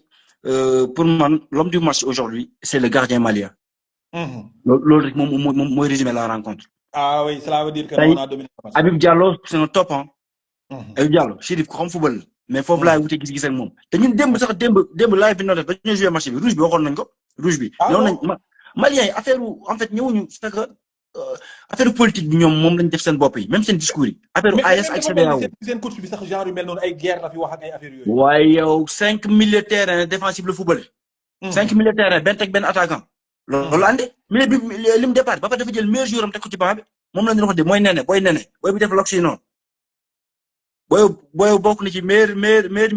S9: pour man l'homme du match aujourd'hui c'est le gardien malien loolu rek moom mooy résumer la rencontre
S1: ah oui cela veut dire que on a dominé le match
S9: Habib Diallo c'est un top Habib Diallo Chérif ko xam football mais foofu laay wute gis-gis ak moom te ñun démb live bi noo def ba ñu joué match bi rouge bi waxoon nañ ko rouge bi ñëw nañ malien yi affaire en fait ñëwuñu c'est que affaire politique bi ñoom moom lañ def seen bopp yi même seen discours yi affaire AES ak CEDEAO
S1: seen coach bi sax genre yu mel noonu ay guerre la fi wax ak ay affaire yooyu.
S9: waaye yow 5 milieux de terrain défensif le football. 5 milieux de terrain benn teg benn attaquant. loolu andi milieu bi lim départ ba pare dafa jël meilleur joueur am teg ko ci banc bi moom la ñu wax de mooy nene booy bi def lox si noonu booy bokk na ci meilleur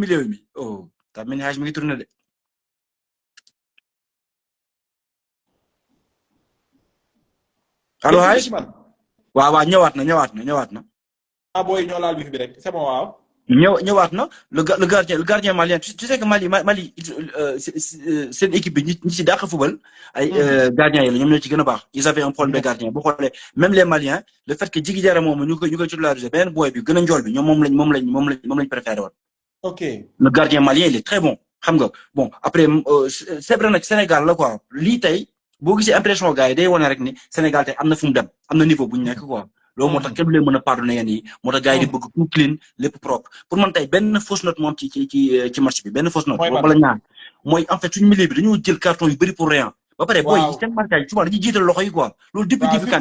S9: milieu bi oh ta ménage mi ngi tourné de. allo Hadj waaw ñëwaat na.
S1: ah booy ñoo laal bi rek c'est bon waaw.
S9: ñëwaat na le gardien malien tu sais que Mali seen équipe bi ñi ci dàq football ay gardiens yi la ñoom ñoo ci gën a baax ils avaient un problème de gardien boo xoolee même les Maliens le fait que Djigui Diarra moom ñu koy titulariser beneen boy bi gën a njool bi ñoom moom lañ préféré woon.
S1: ok
S9: le gardien malien il est très bon xam nga bon après c'est vrai nag Sénégal la quoi lii tey boo gisee impression gars yi day wane rek ni Sénégal tey am na fu mu dem am na niveau bu ñu nekk quoi. loolu moo tax kenn du leen mën a pardonner yenn yi moo tax gars yi di bëgg tout clean lépp propre pour man tey benn fausse note moom ci match bi benn fausse note wala ñaar mooy en fait suñu milieu bi dañoo jël carton yu bëri pour rien ba pare booy seen marquage souvent dañuy jiital loxo yi quoi loolu depuis kan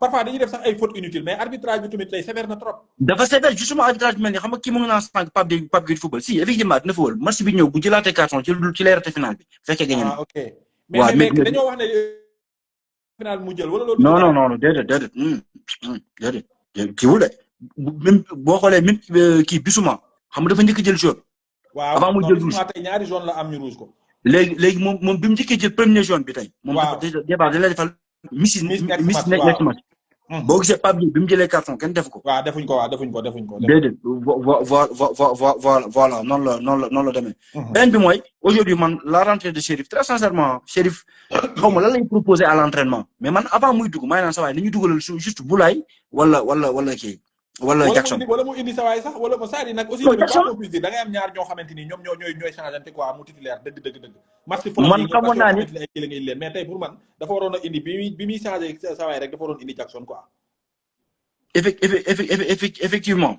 S1: parfois dañuy def sax ay fautes inutiles mais arbitrage bi tamit tey sévère na trop
S9: dafa sévère justement arbitrage bi mel ni xam nga kii mu ngi naan sànq Pape Gueye football si effectivement dina football match bi ñëw bu jëlaatee carton ci lay raté final bi fekkee gagné na
S1: ok mais dañoo wax ne final mu jël wala loolu
S9: non déedéet kii wul de même boo xoolee même kii Bissouma xam nga dafa njëkk jël jaune.
S1: waaw
S9: avant mu jël rouge
S1: tey ñaari jaune la am ñu rouge ko.
S9: léegi moom bi mu njëkkee jël premier jaune bi tey. moom dafa débat dañ lay defal. miss next match. boo gisee Pape bi mu jëlee carton kenn defu ko.
S1: waaw defuñ ko.
S9: déedéet voilà noonu la demee. beneen bi mooy aujourd'hui man la rentrée de Chérif très sincèrement Chérif xaw ma lan lay proposer à l'entraînement mais man avant muy dugg maa ngi naan sa waay ni ñu dugalal juste Boulaye wala kii. wala Jackson
S1: wala mu indi sa waay sax wala saa di nag aussi da ngay am ñaar ñoo xamante ni ñoom ñooy changeante quoi mu titulaire dëgg
S9: man xamoon naa ni
S1: mais tey pour man dafa waroon a indi bi muy changé sa waay rek dafa waroon indi Jackson quoi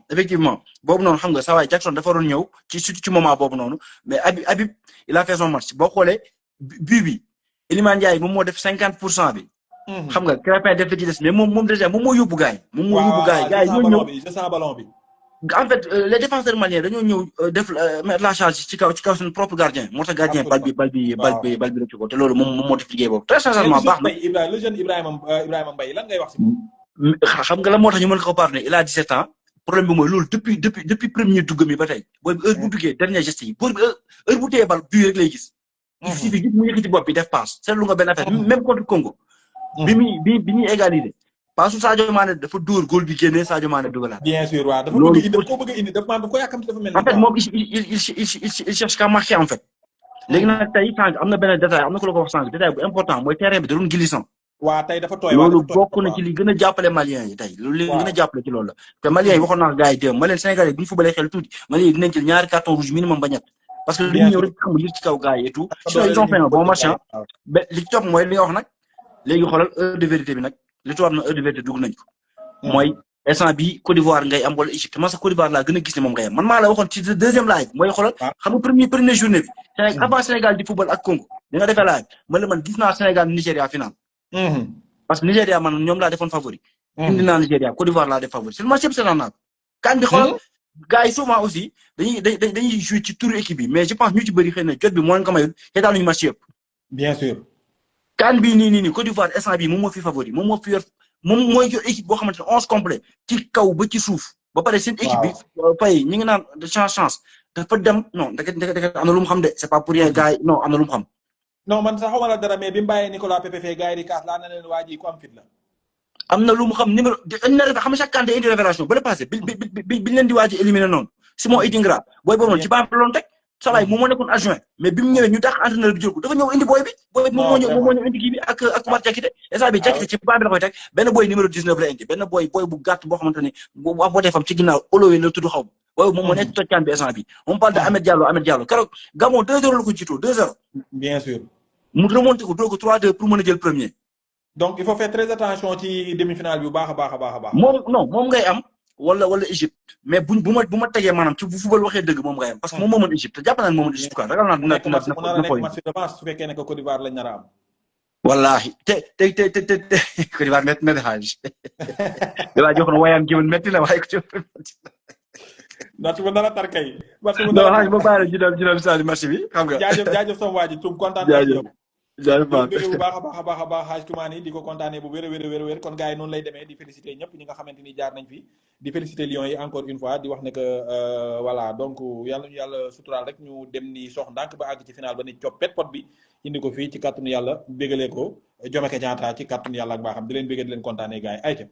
S9: effectivement boobu noonu xam nga sa waay Jackson dafa waroon ñëw surtout ci moment boobu noonu mais Habib il a fait son match boo xoolee bi Iliman Ndiaye moom moo def 50% bi xam nga Crépin def ci des mais moom déjà moom moo yóbbu gars yi gars yi ñoo ñëw
S1: ballon bi
S9: en fait les défenseurs maliens dañoo ñëw def mettre la charge ci kaw seen propre gardien moo tax gardien bal bi rëcc ko te loolu moom moo def liggéey boobu très sincèrement baax na
S1: le jeune Ibrahima Mbaye lan ngay wax ci
S9: xam nga la moo tax ñu mën ko pardonner il a 17 ans problème bi mooy loolu depuis premier dugg mi ba tey booy bi heure bu duggee dernier geste yi booy bi heure bu téye bal bu rek lay gis il suffit gis mu yëkkati bopp bi def passe seetlu nga benn affaire même contre Congo bi ñuy égaliser paasu Sadio Mané dafa dóor góol bi génnee Sadio Mané dugalaat.
S1: bien sûr waaw dafa bëgg a indi dafa ko yàkkamti dafa mel ni.
S9: en fait moom il cherche qu'à marquer en fait. léegi nag tey sànq am na benn détail am na ku la ko wax sànq détail bu important mooy terrain bi da doon glissant.
S1: waaw tey dafa tooy
S9: loolu bokk na ci li gën a jàppale Maliens yi tey loolu li gën a jàppale ci loolu la. te Maliens yi waxoon naa gars yi démb ma leen Sénégal yi bu ñu fubalee xel tuuti Maliens yi dinañ jël ñaari carton rouge minimum ba ñett. parce que dañuy ñëw rek xam nga ci kaw gars yi et tout. sinon ils ont fait un bon match ba li ci topp mooy li nga wax nag léegi xoolal heure de vérité bi nag li tubaab na heure de vérité dugg nañ ko. mooy instant bi Côte d'Ivoire ngay am wala Égypte man sax Côte d'Ivoire laa gën a gis ne moom ngay am man maa la waxoon ci deuxième live mooy xoolal xam nga première journée bi avant Sénégal di football ak Congo da nga defee live man gis naa Sénégal Nigéria final parce que Nigéria man ñoom laa defoon favori indi naa Nigéria Côte d'Ivoire laa def favori c'est le match yëpp seetaan naa ko kan bi xoolal gars yi souvent aussi dañuy jouer ci tour équipe bi mais je pense ñu ci bëri xëy na jot bi moo leen ko mayul seetaanuñu match yëpp
S1: bien sûr
S9: kan bi nii Côte d'Ivoire instant bi moom moo fi favori moom moo fi yor moom mooy yor équipe boo xamante ne 11 complet ci kaw ba ci suuf ba pare seen équipe bi fay ñi ngi naan de chance dafa dem non da am na lu mu xam de c'est pas pour rien gars yi non am na lu mu xam
S1: non man sax xawma la dara mais bi mu bàyyee Nicolas Pepe fee gars yi di kaas laa na leen waa ji ku am fit la
S9: am na lu mu xam numéro xam nga chaque année indi révélation ba le passé bi leen di waa ji éliminé noonu Simon Idingra booy boobu noonu ci baa loon teg Sawaay moom moo nekkoon adjoint mais bi mu ñëwee ñu dàq entraîneur bi jël ko dafa ñëw indi booy bi moom moo ñëw indi kii bi ak Oumar Diakité instant bi Diakité ci baa bi la koy teg benn booy numéro 19 la indi benn booy bu gàtt boo xamante ne boo defam ci ginnaaw Olowe la tudd xaw booy moom moo nekk tojkaan bi instant bi on parle de Ahmed Diallo keroog Gabon 2-0 la ko jiitoo 2-0
S1: bien sûr
S9: mu remonté ko doo ko 3-2 pour mën a jël premier
S1: donc il faut faire très attention ci demi-finale bi bu baax a baax
S9: moom ngay am wala Égypte mais bu ma tegee maanaam ci bu football waxee dëgg moom ngay am parce que moom moo mën Égypte te jàpp naa ne moo mën Égypte quoi ragal naa dina
S1: match de revanche su fekkee ne que Côte d'Ivoire lañ nar a am
S9: wallahi te Côte d'Ivoire métti na de xaaj waa jox na wayaan gi métti na waaye ko ci
S1: match bu nar a tar kay. match bu
S9: non
S1: nar a
S9: xaaj ba bàyyi ñu dem saa di match bi xam nga.
S1: jaajëf sama waa ji Tum kontaan naa ci yow.
S9: jaajëf
S1: di bu baax a baax Hadj Toumani di ko kontaanee bu wér kon gars yi noonu lay demee di féliciter ñëpp ñi nga xamante ni jaar nañ fi di féliciter Lions yi encore une fois di wax ne que voilà donc yàlla ñu yàlla suturaal rek ñu dem ni sox ndànk ba àgg ci final ba ni coppet pot bi indi ko fii ci kàttanu yàlla bégalee ko Jomeke Diatta ci kàttanu yàlla ak baaxam di leen bégee di leen kontaanee gars yi ayca